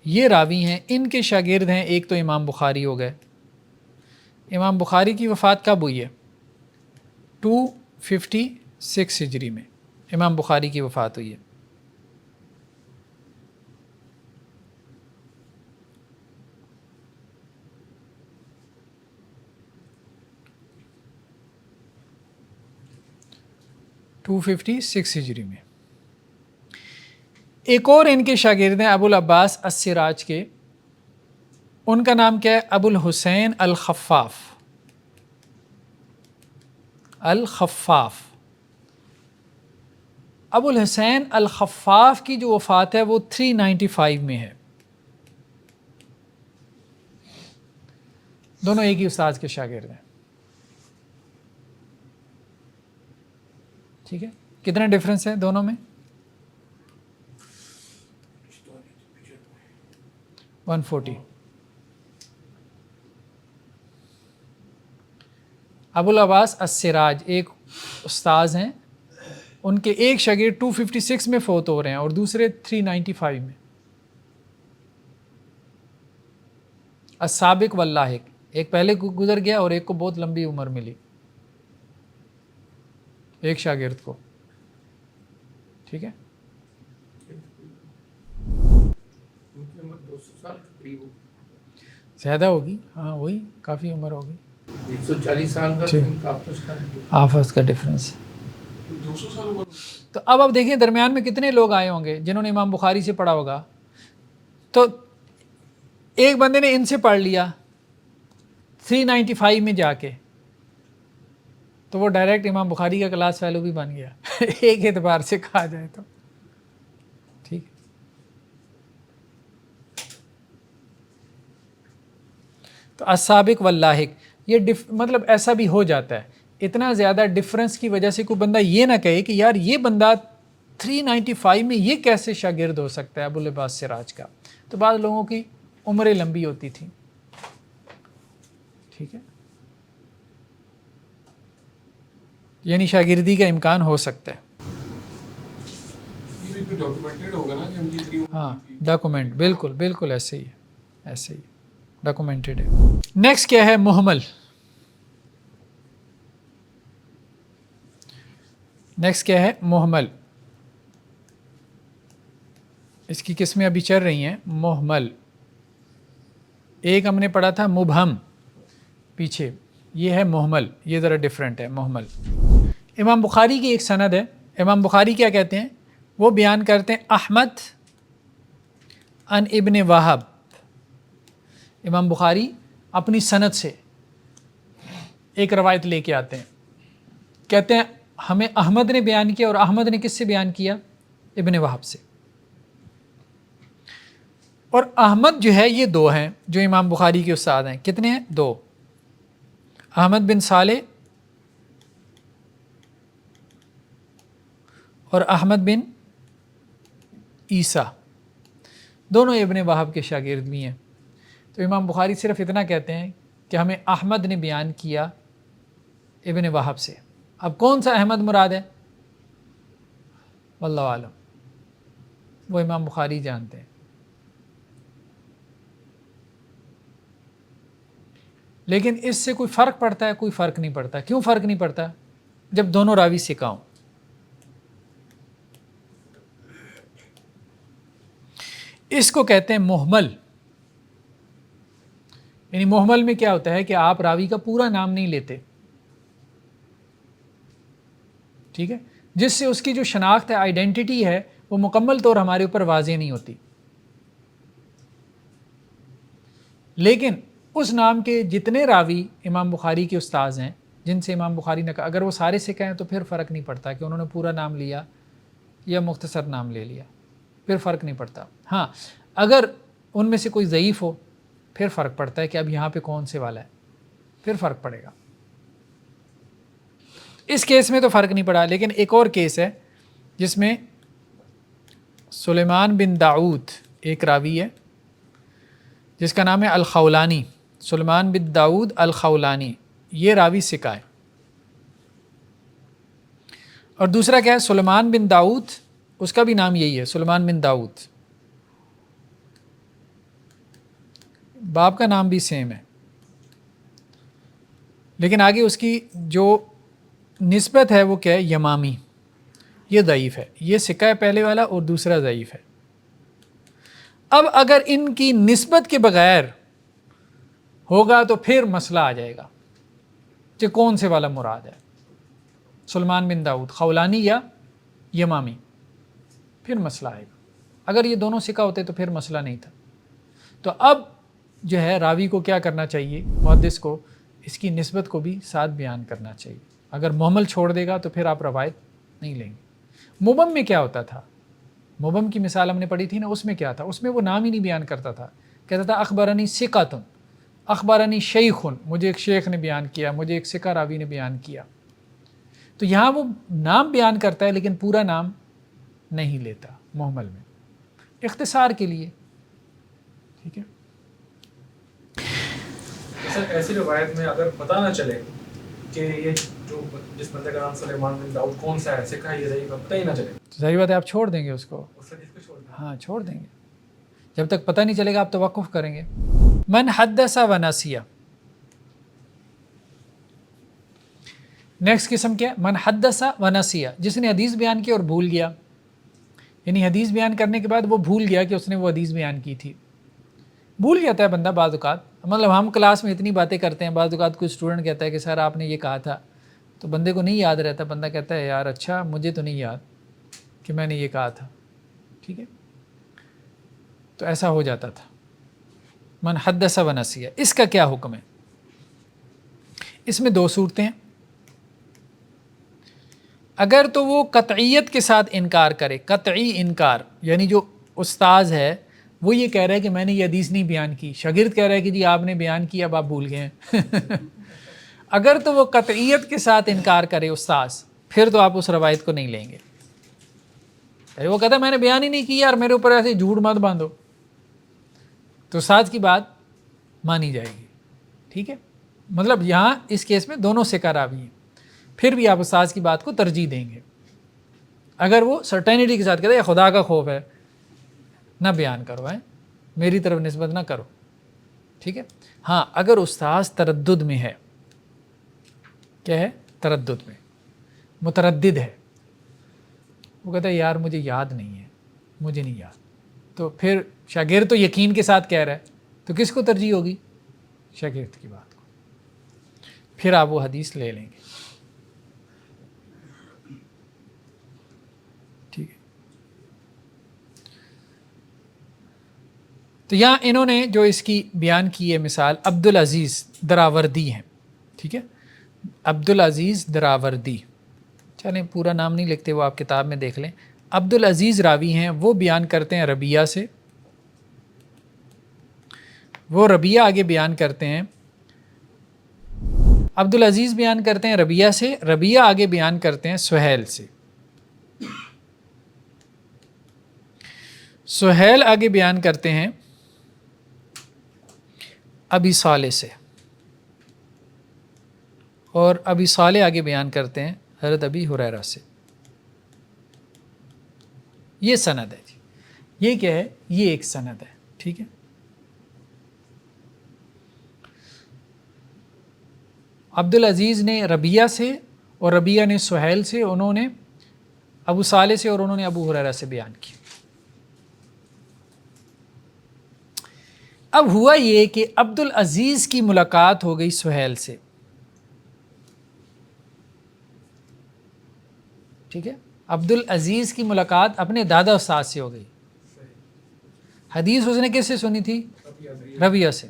یہ راوی ہیں, ان کے شاگرد ہیں. ایک تو امام بخاری ہو گئے. امام بخاری کی وفات کب ہوئی ہے؟ 256 ہجری میں امام بخاری کی وفات ہوئی ہے. ہجری میں. ایک اور ان کے شاگرد ہیں ابو العباس السراج کے, ان کا نام کیا ہے؟ ابو الحسین الخفاف. الخفاف ابو الحسین الخفاف کی جو وفات ہے وہ 395 میں ہے. دونوں ایک ہی استاد کے شاگرد ہیں. ٹھیک ہے, کتنا ڈفرنس ہے دونوں میں؟ 140. ابو العباس السراج ایک استاذ ہیں, ان کے ایک شاگرد 256 میں فوت ہو رہے ہیں اور دوسرے 395 میں. السابق واللاحق، ایک پہلے گزر گیا اور ایک کو بہت لمبی عمر ملی، ایک شاگرد کو، ٹھیک ہے. ان کی عمر 200 سال کے قریب ہوگی. زیادہ ہوگی، ہاں وہی کافی عمر ہوگی. 140 سال کا ٹھیک. ان کا آپس کا ہے. آفس کا ڈفرینس. 200 سال عمر. تو اب آپ دیکھیں درمیان میں کتنے لوگ آئے ہوں گے جنہوں نے امام بخاری سے پڑھا ہوگا. تو ایک بندے نے ان سے پڑھ لیا 395 میں جا کے، تو وہ ڈائریکٹ امام بخاری کا کلاس فیلو بھی بن گیا ایک اعتبار سے کہا جائے تو. ٹھیک. تو السابق واللاحق یہ مطلب ایسا بھی ہو جاتا ہے. اتنا زیادہ ڈفرنس کی وجہ سے کوئی بندہ یہ نہ کہے کہ یار یہ بندہ 395 میں یہ کیسے شاگرد ہو سکتا ہے ابو العباس سراج کا. تو بعض لوگوں کی عمریں لمبی ہوتی تھیں. ٹھیک ہے، یعنی شاگردی کا امکان ہو سکتا ہے. یہ بھی ڈاکومنٹڈ ہوگا نا کہ ان کی 3 ہاں ڈاکومنٹ، بالکل بالکل ایسے ہی ہے، ایسے ہی ڈاکومنٹڈ ہے. نیکسٹ کیا ہے؟ محمل. نیکسٹ کیا ہے؟ محمل. اس کی قسمیں ابھی چل رہی ہیں. محمل، ایک ہم نے پڑھا تھا مبہم پیچھے، یہ ہے محمل، یہ ذرا ڈیفرنٹ ہے. محمل امام بخاری کی ایک سند ہے. امام بخاری کیا کہتے ہیں؟ وہ بیان کرتے ہیں احمد ان ابن وہب. امام بخاری اپنی سند سے ایک روایت لے کے آتے ہیں، کہتے ہیں ہمیں احمد نے بیان کیا، اور احمد نے کس سے بیان کیا؟ ابن وہب سے. اور احمد جو ہے یہ 2 ہیں جو امام بخاری کے استاد ہیں. کتنے ہیں؟ 2. احمد بن صالح اور احمد بن عیسیٰ، دونوں ابن وہب کے شاگرد بھی ہیں. تو امام بخاری صرف اتنا کہتے ہیں کہ ہمیں احمد نے بیان کیا ابن وہب سے. اب کون سا احمد مراد ہے؟ واللہ عالم، وہ امام بخاری جانتے ہیں. لیکن اس سے کوئی فرق پڑتا ہے؟ کوئی فرق نہیں پڑتا. کیوں فرق نہیں پڑتا؟ جب دونوں راوی ثقہ ہوں. اس کو کہتے ہیں محمل. یعنی محمل میں کیا ہوتا ہے کہ آپ راوی کا پورا نام نہیں لیتے، ٹھیک ہے، جس سے اس کی جو شناخت ہے، آئیڈینٹی ہے، وہ مکمل طور ہمارے اوپر واضح نہیں ہوتی. لیکن اس نام کے جتنے راوی امام بخاری کے استاذ ہیں جن سے امام بخاری نے کہا، اگر وہ سارے سے کہیں تو پھر فرق نہیں پڑتا کہ انہوں نے پورا نام لیا یا مختصر نام لے لیا، پھر فرق نہیں پڑتا. ہاں اگر ان میں سے کوئی ضعیف ہو پھر فرق پڑتا ہے کہ اب یہاں پہ کون سے والا ہے، پھر فرق پڑے گا. اس کیس میں تو فرق نہیں پڑا. لیکن ایک اور کیس ہے جس میں سلیمان بن داؤد ایک راوی ہے جس کا نام ہے الخولانی. سلیمان بن داؤد الخولانی، یہ راوی ثقہ ہے. اور دوسرا کیا ہے؟ سلیمان بن داؤد، اس کا بھی نام یہی ہے، سلیمان بن داؤد، باپ کا نام بھی سیم ہے، لیکن آگے اس کی جو نسبت ہے وہ کیا ہے؟ یمامی. یہ ضعیف ہے. یہ ثقہ ہے پہلے والا اور دوسرا ضعیف ہے. اب اگر ان کی نسبت کے بغیر ہوگا تو پھر مسئلہ آ جائے گا کہ کون سے والا مراد ہے، سلیمان بن داؤد خولانی یا یمامی، پھر مسئلہ آئے گا. اگر یہ دونوں ثقہ ہوتے تو پھر مسئلہ نہیں تھا. تو اب جو ہے راوی کو کیا کرنا چاہیے؟ محدث کو اس کی نسبت کو بھی ساتھ بیان کرنا چاہیے. اگر محمل چھوڑ دے گا تو پھر آپ روایت نہیں لیں گے. مبہم میں کیا ہوتا تھا؟ مبہم کی مثال ہم نے پڑھی تھی نا، اس میں کیا تھا؟ اس میں وہ نام ہی نہیں بیان کرتا تھا، کہتا تھا اخبرنی ثقۃ، اخبرنی شیخ، مجھے ایک شیخ نے بیان کیا، مجھے ایک ثقہ راوی نے بیان کیا. تو یہاں وہ نام بیان کرتا ہے لیکن پورا نام نہیں لیتا محمل میں، اختصار کے لیے. ٹھیک ہے. سر ایسی روایت میں اگر پتہ نہ چلے کہ یہ جو جس بندے کا نام سلیمان بن داؤد کون سا ہے، ثقہ یہ ضعیف ہے، پتہ ہی نہ چلے، ظاہر بات ہے آپ چھوڑ دیں گے اس کو. اس حدیث کو چھوڑ دیں. ہاں چھوڑ دیں گے، جب تک پتہ نہیں چلے گا آپ توقف کریں گے. من حدث و نسیہ. نیکسٹ قسم کیا ہے؟ من حدث و نسیہ، جس نے حدیث بیان کی اور بھول گیا. یعنی حدیث بیان کرنے کے بعد وہ بھول گیا کہ اس نے وہ حدیث بیان کی تھی. بھول جاتا ہے بندہ بعض اوقات. مطلب ہم کلاس میں اتنی باتیں کرتے ہیں، بعض اوقات کوئی اسٹوڈنٹ کہتا ہے کہ سر آپ نے یہ کہا تھا، تو بندے کو نہیں یاد رہتا. بندہ کہتا ہے یار اچھا مجھے تو نہیں یاد کہ میں نے یہ کہا تھا. ٹھیک ہے، تو ایسا ہو جاتا تھا. من حدث و نسیہ، اس کا کیا حکم ہے؟ اس میں دو صورتیں ہیں. اگر تو وہ قطعیت کے ساتھ انکار کرے، قطعی انکار، یعنی جو استاذ ہے وہ یہ کہہ رہا ہے کہ میں نے یہ حدیث نہیں بیان کی، شاگرد کہہ رہا ہے کہ جی آپ نے بیان کی، اب آپ بھول گئے ہیں. اگر تو وہ قطعیت کے ساتھ انکار کرے استاذ، پھر تو آپ اس روایت کو نہیں لیں گے. وہ کہتا ہے میں نے بیان ہی نہیں کی یار، میرے اوپر ایسے جھوٹ مت باندھو، تو استاد کی بات مانی جائے گی. ٹھیک ہے، مطلب یہاں اس کیس میں دونوں سکہ راوی ہیں، پھر بھی آپ استاد کی بات کو ترجیح دیں گے. اگر وہ سرٹینٹی کے ساتھ کہتا ہے خدا کا خوف ہے نہ بیان کرو، میری طرف نسبت نہ کرو. ٹھیک ہے. ہاں اگر استاذ تردد میں ہے، کیا ہے؟ تردد میں، متردد ہے، وہ کہتا ہے یار مجھے یاد نہیں ہے، مجھے نہیں یاد، تو پھر شاگرد تو یقین کے ساتھ کہہ رہا ہے، تو کس کو ترجیح ہوگی؟ شاگرد کی بات کو. پھر آپ وہ حدیث لے لیں گے. ٹھیک ہے. تو یہاں انہوں نے جو اس کی بیان کی ہے مثال عبدالعزیز دراوردی ہیں. ٹھیک ہے، عبدالعزیز دراوردی، چلیں پورا نام نہیں لکھتے، وہ آپ کتاب میں دیکھ لیں. عبدالعزیز راوی ہیں، وہ بیان کرتے ہیں ربیہ سے، وہ ربیہ آگے بیان کرتے ہیں. عبدالعزیز بیان کرتے ہیں ربیہ سے، ربیہ آگے بیان کرتے ہیں سہیل سے، سہیل آگے بیان کرتے ہیں ابی صالح سے، اور ابی صالح آگے بیان کرتے ہیں حضرت ابی ہریرہ سے. یہ سند ہے جی. یہ کیا ہے؟ یہ ایک سند ہے. ٹھیک ہے. عبدالعزیز نے ربیہ سے اور ربیہ نے سہیل سے، انہوں نے ابو صالح سے اور انہوں نے ابو ہریرہ سے بیان کی. اب ہوا یہ کہ عبدالعزیز کی ملاقات ہو گئی سہیل سے. ٹھیک ہے، عبدالعزیز کی ملاقات اپنے دادا استاد سے ہو گئی. حدیث اس نے کس سے سنی تھی؟ ربیہ سے.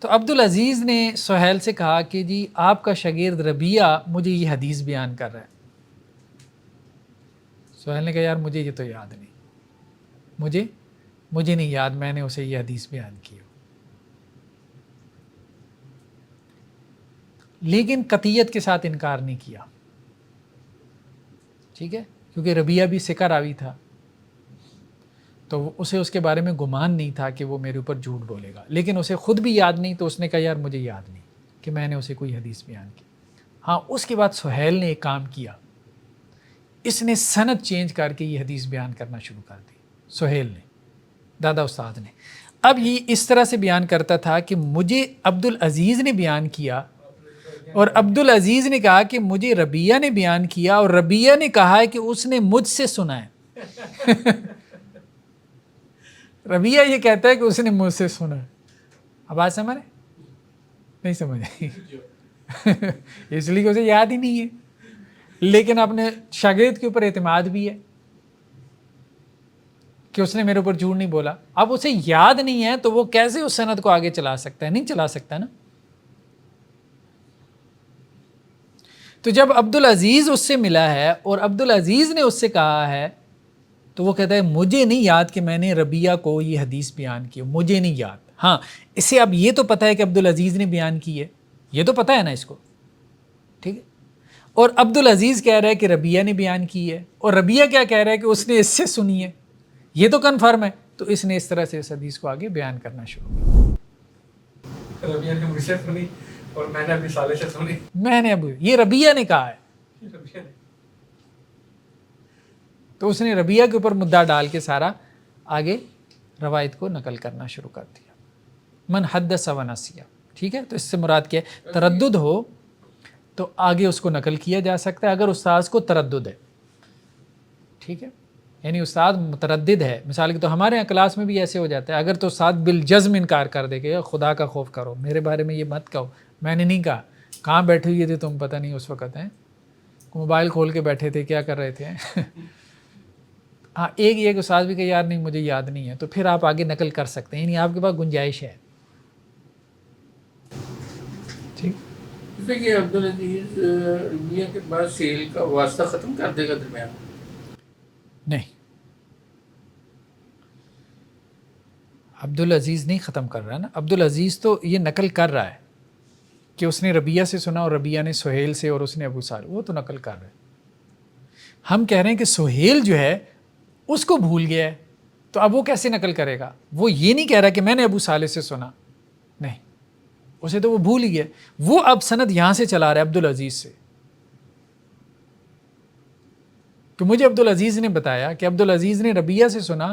تو عبدالعزیز نے سہیل سے کہا کہ جی آپ کا شاگرد ربیہ مجھے یہ حدیث بیان کر رہا ہے. سہیل نے کہا یار مجھے یہ تو یاد نہیں، مجھے نہیں یاد میں نے اسے یہ حدیث بیان کی ہو. لیکن قطعیت کے ساتھ انکار نہیں کیا. ٹھیک ہے، کیونکہ ربیہ بھی ثقہ راوی تھا، تو اسے اس کے بارے میں گمان نہیں تھا کہ وہ میرے اوپر جھوٹ بولے گا. لیکن اسے خود بھی یاد نہیں، تو اس نے کہا یار مجھے یاد نہیں کہ میں نے اسے کوئی حدیث بیان کی. ہاں اس کے بعد سہیل نے ایک کام کیا، اس نے سند چینج کر کے یہ حدیث بیان کرنا شروع کر دی. سہیل نے، دادا استاد نے. اب یہ اس طرح سے بیان کرتا تھا کہ مجھے عبدالعزیز نے بیان کیا، اور عبدالعزیز نے کہا کہ مجھے ربیہ نے بیان کیا، اور ربیہ نے کہا ہے کہ اس نے مجھ سے سنا ہے. ربیہ یہ کہتا ہے کہ اس نے مجھ سے سنا ہے. اب بات سمجھ رہے؟ نہیں سمجھ آئی؟ اس لیے کہ اسے یاد ہی نہیں ہے، لیکن اپنے شاگرد کے اوپر اعتماد بھی ہے کہ اس نے میرے اوپر جھوٹ نہیں بولا. اب اسے یاد نہیں ہے تو وہ کیسے اس سند کو آگے چلا سکتا ہے؟ نہیں چلا سکتا نا. تو جب عبدالعزیز اس سے ملا ہے اور عبدالعزیز نے اس سے کہا ہے، تو وہ کہتا ہے مجھے نہیں یاد کہ میں نے ربیہ کو یہ حدیث بیان کی، مجھے نہیں یاد. ہاں اسے اب یہ تو پتہ ہے کہ عبدالعزیز نے بیان کی ہے، یہ تو پتہ ہے نا اس کو. ٹھیک ہے، اور عبدالعزیز کہہ رہا ہے کہ ربیہ نے بیان کی ہے، اور ربیہ کیا کہہ رہا ہے کہ اس نے اس سے سنی ہے، یہ تو کنفرم ہے. تو اس نے اس طرح سے اس حدیث کو آگے بیان کرنا شروع کیا. ربیہ نے مجھ سے سنی اور میں نے ابھی صالح سے سنی. میں نے اب یہ ربیہ نے کہا ہے، ربیہ نے تو اس نے ربیہ کے اوپر مدعا ڈال کے سارا آگے روایت کو نقل کرنا شروع کر دیا. من حدث و نسیہ، ٹھیک ہے. تو اس سے مراد کیا ہے؟ تردد ہو تو آگے اس کو نقل کیا جا سکتا ہے اگر استاذ کو تردد ہے، ٹھیک ہے. یعنی استاد متردد ہے، مثال کے تو ہمارے یہاں کلاس میں بھی ایسے ہو جاتا ہے، اگر تو استاد بالجزم انکار کر دے کہ خدا کا خوف کرو، میرے بارے میں یہ مت کہو، میں نے نہیں کہا، کہاں بیٹھے ہوئے تھے تم، پتہ نہیں اس وقت ہیں موبائل کھول کے بیٹھے تھے، کیا کر رہے تھے. ہاں ایک استاد بھی کہ یار نہیں مجھے یاد نہیں ہے، تو پھر آپ آگے نقل کر سکتے ہیں، یعنی آپ کے پاس گنجائش ہے. ٹھیک. دیکھیے عبدالعزیز میاں کے بعد سیل کا واسطہ ختم کر دے گا درمیان؟ نہیں، عبدالعزیز نہیں ختم کر رہا نا. عبدالعزیز تو یہ نقل کر رہا ہے کہ اس نے ربیہ سے سنا اور ربیہ نے سہیل سے اور اس نے ابو صالح، وہ تو نقل کر رہا ہے. ہم کہہ رہے ہیں کہ سہیل جو ہے اس کو بھول گیا ہے، تو اب وہ کیسے نقل کرے گا؟ وہ یہ نہیں کہہ رہا کہ میں نے ابو صالح سے سنا، نہیں، اسے تو وہ بھول ہی گیا. وہ اب سند یہاں سے چلا رہا ہے عبدالعزیز سے، کہ مجھے عبدالعزیز نے بتایا کہ عبدالعزیز نے ربیہ سے سنا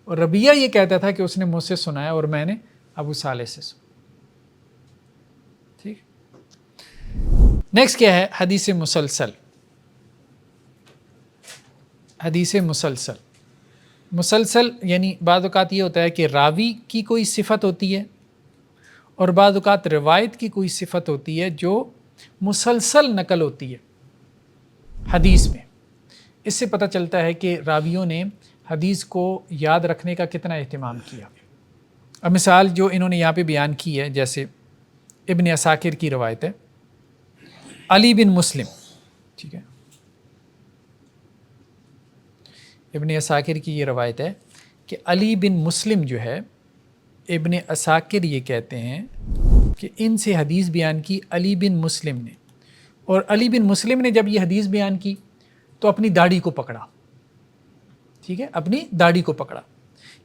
اور ربیہ یہ کہتا تھا کہ اس نے مجھ سے سنا ہے اور میں نے ابو صالح سے سنا. ٹھیک. نیکسٹ کیا ہے؟ حدیث مسلسل. حدیث مسلسل، مسلسل یعنی بعض اوقات یہ ہوتا ہے کہ راوی کی کوئی صفت ہوتی ہے اور بعض اوقات روایت کی کوئی صفت ہوتی ہے جو مسلسل نقل ہوتی ہے حدیث میں. اس سے پتہ چلتا ہے کہ راویوں نے حدیث کو یاد رکھنے کا کتنا اہتمام کیا. اب مثال جو انہوں نے یہاں پہ بیان کی ہے، جیسے ابن عساکر کی روایت ہے، علی بن مسلم، ٹھیک ہے، ابن عساکر کی یہ روایت ہے کہ علی بن مسلم جو ہے، ابن عساکر یہ کہتے ہیں کہ ان سے حدیث بیان کی علی بن مسلم نے، اور علی بن مسلم نے جب یہ حدیث بیان کی تو اپنی داڑھی کو پکڑا. ٹھیک ہے، اپنی داڑھی کو پکڑا.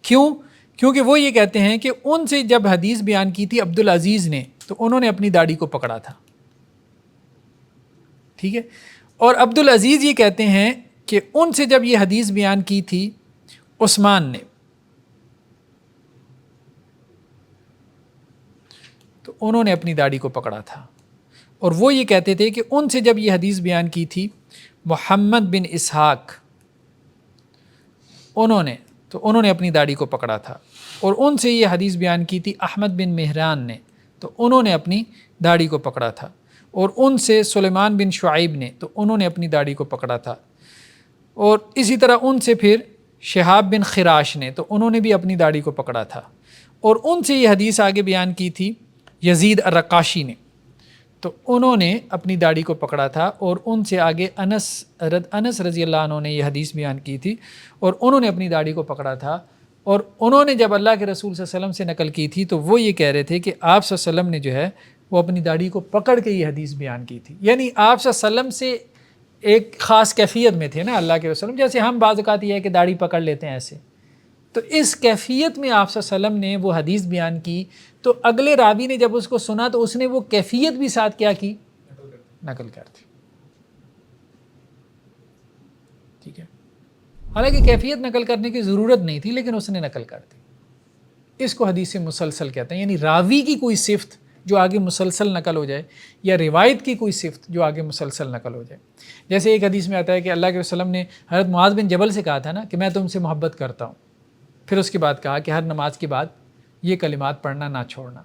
کیوں؟ کیونکہ وہ یہ کہتے ہیں کہ ان سے جب حدیث بیان کی تھی عبدالعزیز نے تو انہوں نے اپنی داڑھی کو پکڑا تھا. ٹھیک ہے، اور عبدالعزیز یہ کہتے ہیں کہ ان سے جب یہ حدیث بیان کی تھی عثمان نے تو انہوں نے اپنی داڑھی کو پکڑا تھا. اور وہ یہ کہتے تھے کہ ان سے جب یہ حدیث بیان کی تھی محمد بن اسحاق، انہوں نے اپنی داڑھی کو پکڑا تھا. اور ان سے یہ حدیث بیان کی تھی احمد بن مہران نے، تو انہوں نے اپنی داڑھی کو پکڑا تھا. اور ان سے سلیمان بن شعیب نے، تو انہوں نے اپنی داڑھی کو پکڑا تھا. اور اسی طرح ان سے پھر شہاب بن خراش نے، تو انہوں نے بھی اپنی داڑھی کو پکڑا تھا. اور ان سے یہ حدیث آگے بیان کی تھی یزید الرقاشی نے، تو انہوں نے اپنی داڑھی کو پکڑا تھا. اور ان سے آگے انس رضی اللہ عنہ نے یہ حدیث بیان کی تھی اور انہوں نے اپنی داڑھی کو پکڑا تھا. اور انہوں نے جب اللہ کے رسول صلی اللہ علیہ وسلم سے نقل کی تھی تو وہ یہ کہہ رہے تھے کہ آپ صلی اللہ علیہ وسلم نے جو ہے وہ اپنی داڑھی کو پکڑ کے یہ حدیث بیان کی تھی. یعنی آپ صلی اللہ علیہ وسلم سے ایک خاص کیفیت میں تھے نا اللہ کے رسول، جیسے ہم بعض اوقات یہ ہے کہ داڑھی پکڑ لیتے ہیں ایسے، تو اس کیفیت میں آپ صلی اللہ علیہ وسلم نے وہ حدیث بیان کی. تو اگلے راوی نے جب اس کو سنا تو اس نے وہ کیفیت بھی ساتھ کیا کی؟ نقل کر دی. ٹھیک ہے، حالانکہ کیفیت نقل کرنے کی ضرورت نہیں تھی لیکن اس نے نقل کر دی. اس کو حدیث مسلسل کہتے ہیں، یعنی راوی کی کوئی صفت جو آگے مسلسل نقل ہو جائے یا روایت کی کوئی صفت جو آگے مسلسل نقل ہو جائے. جیسے ایک حدیث میں آتا ہے کہ اللہ کے وسلم نے حضرت معاذ بن جبل سے کہا تھا نا کہ میں تم سے محبت کرتا ہوں، پھر اس کے بعد کہا کہ ہر نماز کے بعد یہ کلمات پڑھنا نہ چھوڑنا.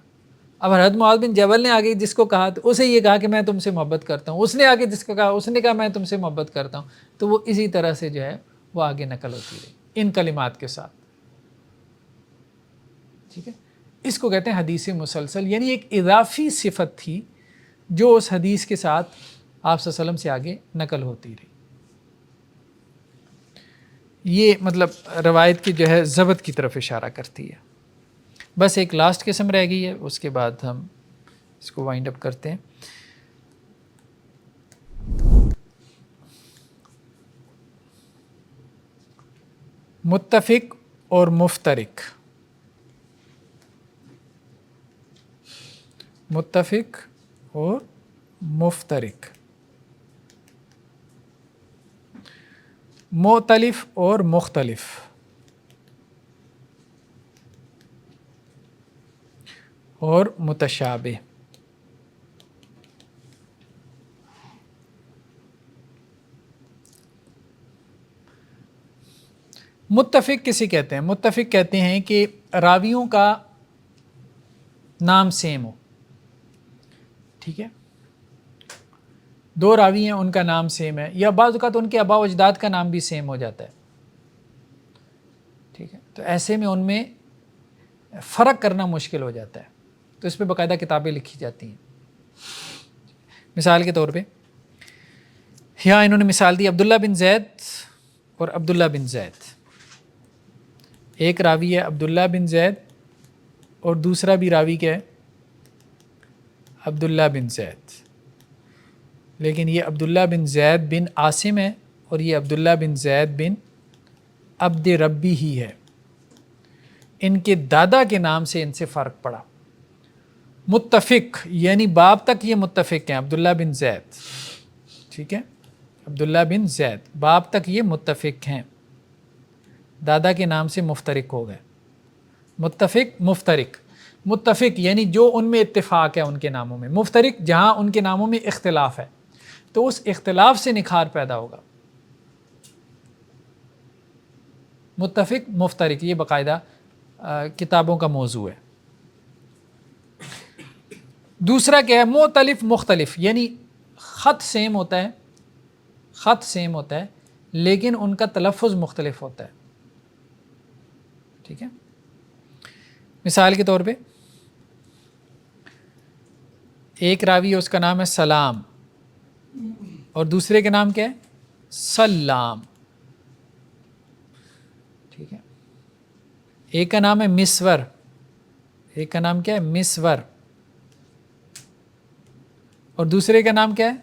اب حضرت معاذ بن جبل نے آگے جس کو کہا تو اسے یہ کہا کہ میں تم سے محبت کرتا ہوں، اس نے آگے جس کو کہا اس نے کہا میں تم سے محبت کرتا ہوں. تو وہ اسی طرح سے جو ہے وہ آگے نقل ہوتی رہی ان کلمات کے ساتھ. ٹھیک ہے، اس کو کہتے ہیں حدیث مسلسل، یعنی ایک اضافی صفت تھی جو اس حدیث کے ساتھ آپ صلی اللہ علیہ وسلم سے آگے نقل ہوتی رہی. یہ مطلب روایت کی جو ہے ضبط کی طرف اشارہ کرتی ہے. بس ایک لاسٹ قسم رہ گئی ہے، اس کے بعد ہم اس کو وائنڈ اپ کرتے ہیں. متفق اور مفترق. متفق اور مفترق، مؤتلف اور مختلف، اور متشابہ. متفق کسی کہتے ہیں؟ متفق کہتے ہیں کہ راویوں کا نام سیم ہو. ٹھیک ہے، دو راوی ہیں، ان کا نام سیم ہے، یا بعض اوقات ان کے آباء و اجداد کا نام بھی سیم ہو جاتا ہے. ٹھیک ہے، تو ایسے میں ان میں فرق کرنا مشکل ہو جاتا ہے، تو اس پہ باقاعدہ کتابیں لکھی جاتی ہیں. مثال کے طور پہ یہاں انہوں نے مثال دی عبداللہ بن زید اور عبداللہ بن زید. ایک راوی ہے عبداللہ بن زید اور دوسرا بھی راوی کیا ہے؟ عبداللہ بن زید. لیکن یہ عبداللہ بن زید بن عاصم ہے اور یہ عبداللہ بن زید بن عبد ربی ہی ہے. ان کے دادا کے نام سے ان سے فرق پڑا. متفق یعنی باب تک یہ متفق ہیں عبداللہ بن زید. ٹھیک ہے، عبداللہ بن زید باب تک یہ متفق ہیں، دادا کے نام سے مفترق ہو گئے. متفق مفترق. متفق یعنی جو ان میں اتفاق ہے ان کے ناموں میں، مفترق جہاں ان کے ناموں میں اختلاف ہے، تو اس اختلاف سے نکھار پیدا ہوگا. متفق مفترق یہ باقاعدہ کتابوں کا موضوع ہے. دوسرا کیا ہے؟ مختلف مختلف یعنی خط سیم ہوتا ہے، خط سیم ہوتا ہے لیکن ان کا تلفظ مختلف ہوتا ہے. ٹھیک ہے، مثال کے طور پہ ایک راوی ہے، اس کا نام ہے سلام اور دوسرے کا نام کیا ہے؟ سلام. ٹھیک ہے، ایک کا نام ہے مسور، ایک کا نام کیا ہے؟ مسور، اور دوسرے کا نام کیا ہے؟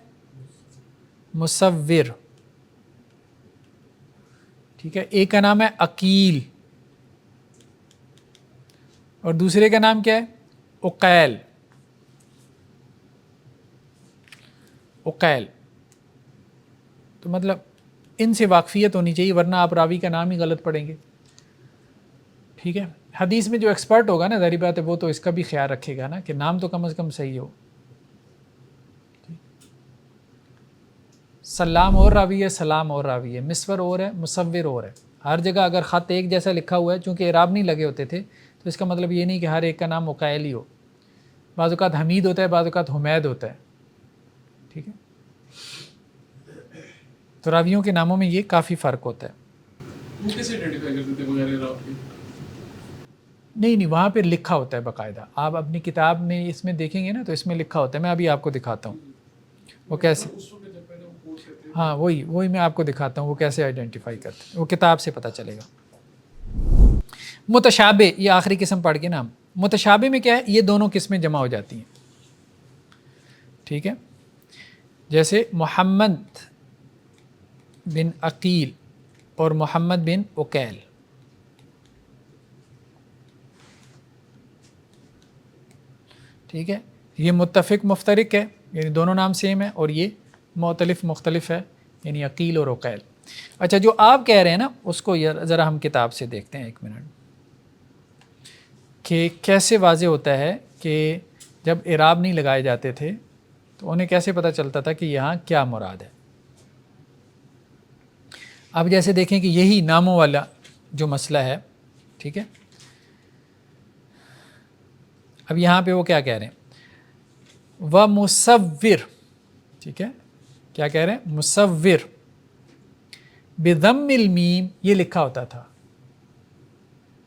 مصور. ٹھیک ہے، ایک کا نام ہے عقیل اور دوسرے کا نام کیا ہے؟ عقیل. عقیل. تو مطلب ان سے واقفیت ہونی چاہیے ورنہ آپ راوی کا نام ہی غلط پڑھیں گے. ٹھیک ہے، حدیث میں جو ایکسپرٹ ہوگا نا، ظاہری بات ہے وہ تو اس کا بھی خیال رکھے گا نا کہ نام تو کم از کم صحیح ہو. سلام اور راوی ہے، سلام اور راوی ہے، مسور اور ہے، مصور اور ہے. ہر جگہ اگر خط ایک جیسا لکھا ہوا ہے، چونکہ اعراب نہیں لگے ہوتے تھے تو اس کا مطلب یہ نہیں کہ ہر ایک کا نام عقیل ہی ہو. بعض اوقات حمید ہوتا ہے، بعض اوقات حمید ہوتا ہے. ٹھیک ہے، تو راویوں کے ناموں میں یہ کافی فرق ہوتا ہے. وہ کیسے آئیڈینٹیفائی کرتے تھے بغیر اعراب کے؟ نہیں وہاں پہ لکھا ہوتا ہے باقاعدہ. آپ اپنی کتاب میں اس میں دیکھیں گے نا تو اس میں لکھا ہوتا ہے. میں ابھی آپ کو دکھاتا ہوں وہ کیسے. ہاں وہی میں آپ کو دکھاتا ہوں وہ کیسے آئیڈینٹیفائی کرتے ہیں، وہ کتاب سے پتہ چلے گا. متشابہ یہ آخری قسم پڑھ کے نام. متشابہ میں کیا ہے؟ یہ دونوں قسمیں جمع ہو جاتی ہیں. ٹھیک ہے، جیسے محمد بن عقیل اور محمد بن عقیل. ٹھیک ہے، یہ متفق مفترق ہے یعنی دونوں نام سیم ہے، اور یہ مختلف مختلف ہے یعنی عقیل اور عقیل. اچھا، جو آپ کہہ رہے ہیں نا اس کو ذرا ہم کتاب سے دیکھتے ہیں ایک منٹ کہ کیسے واضح ہوتا ہے کہ جب اعراب نہیں لگائے جاتے تھے تو انہیں کیسے پتہ چلتا تھا کہ یہاں کیا مراد ہے. اب جیسے دیکھیں کہ یہی ناموں والا جو مسئلہ ہے. ٹھیک ہے، اب یہاں پہ وہ کیا کہہ رہے ہیں؟ وَمُصَوِّر. ٹھیک ہے، کیا کہہ رہے ہیں؟ مصور بِضَمِّ الْمِیم. یہ لکھا ہوتا تھا،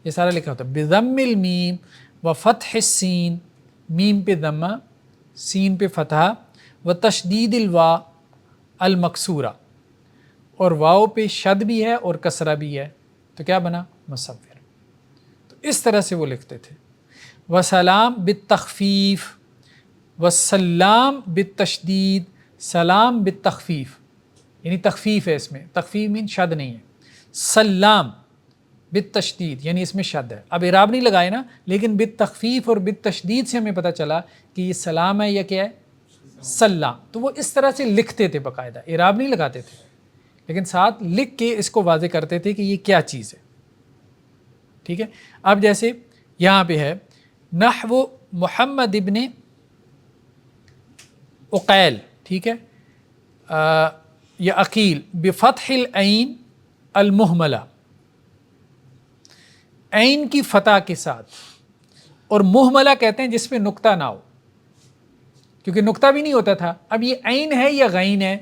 یہ سارا لکھا ہوتا ہے بِضَمِّ الْمِیم وَفَتْحِ السِّین. میم پہ ضمہ، سین پہ فتحہ، وَتَشْدِيدِ الْواء الْمَكْسُورَہ، اور واو پہ شد بھی ہے اور کسرہ بھی ہے، تو کیا بنا؟ مصور. تو اس طرح سے وہ لکھتے تھے. وسلام بالتخفیف، وسلام بالتشدید، سلام بالتخفیف یعنی تخفیف ہے اس میں، تخفیف مین شد نہیں ہے. سلام بالتشدید یعنی اس میں شد ہے. اب اعراب نہیں لگائے نا، لیکن بالتخفیف اور بالتشدید سے ہمیں پتہ چلا کہ یہ سلام ہے یا کیا ہے؟ سلام. تو وہ اس طرح سے لکھتے تھے باقاعدہ، اعراب نہیں لگاتے تھے لیکن ساتھ لکھ کے اس کو واضح کرتے تھے کہ یہ کیا چیز ہے. ٹھیک ہے، اب جیسے یہاں پہ ہے نحو محمد ابن عقیل، ٹھیک ہے، یا عقیل، بفتح العین المہملہ، عین کی فتح کے ساتھ، اور مہملہ کہتے ہیں جس پہ نقطہ نہ ہو، کیونکہ نقطہ بھی نہیں ہوتا تھا، اب یہ عین ہے یا غین ہے،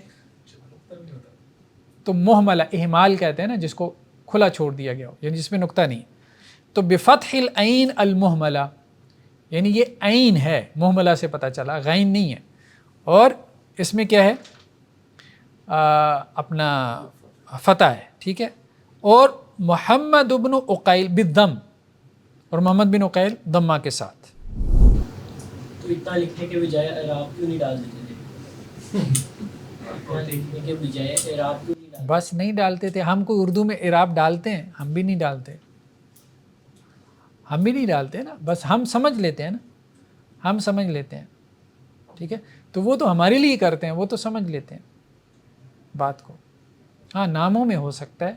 تو مہملہ اہمال کہتے ہیں نا جس کو کھلا چھوڑ دیا گیا ہو، یعنی جس میں نقطہ نہیں، تو بفتح العین المہملہ، یعنی یہ عین ہے، مہملہ سے پتہ چلا غین نہیں ہے، اور اس میں کیا ہے اپنا فتح ہے، ٹھیک ہے، اور محمد بن عقیل بالضم، اور محمد بن عقیل ضمہ کے ساتھ۔ تو اتنا لکھنے کے بجائے اعراب کیوں نہیں ڈال دیتے تھے؟ اتنا لکھنے کے بجائے اعراب کیوں نہیں ڈالتے؟ بس نہیں ڈالتے تھے، ہم کوئی اردو میں اعراب ڈالتے ہیں؟ ہم بھی نہیں ڈالتے، ہم بھی نہیں ڈالتے نا، بس ہم سمجھ لیتے ہیں نا، ہم سمجھ لیتے ہیں، ٹھیک ہے، تو وہ تو ہمارے لیے کرتے ہیں، وہ تو سمجھ لیتے ہیں بات کو۔ ہاں ناموں میں ہو سکتا ہے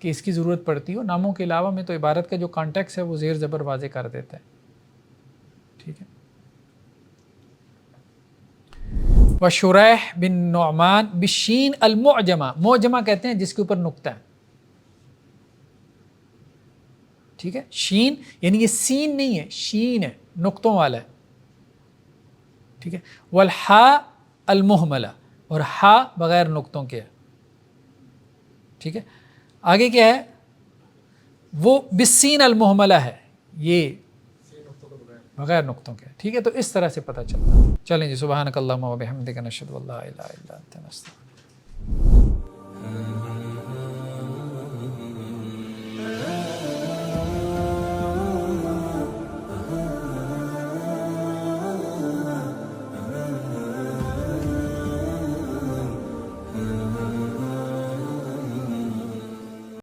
کہ اس کی ضرورت پڑتی ہو، ناموں کے علاوہ میں تو عبارت کا جو کانٹیکس ہے وہ زیر زبر واضح کر دیتا ہے، ٹھیک ہے۔ وشریح بن نعمان بالشین المعجمہ، معجمہ کہتے ہیں جس کے اوپر نقطہ ہے، ٹھیک ہے، شین یعنی یہ سین نہیں ہے، شین ہے، نقطوں والا ہے، ٹھیک ہے، والحاء المہملہ، اور ہا بغیر نقطوں کے ہے، ٹھیک ہے، آگے کیا ہے، وہ بالسین المہملہ ہے، یہ بغیر نقطوں کے، ٹھیک ہے، تو اس طرح سے پتہ چلتا ہے۔ چلیں جی، سبحانک اللہم و بحمدک، نشہد ان لا الہ الا انت، نستغفرک۔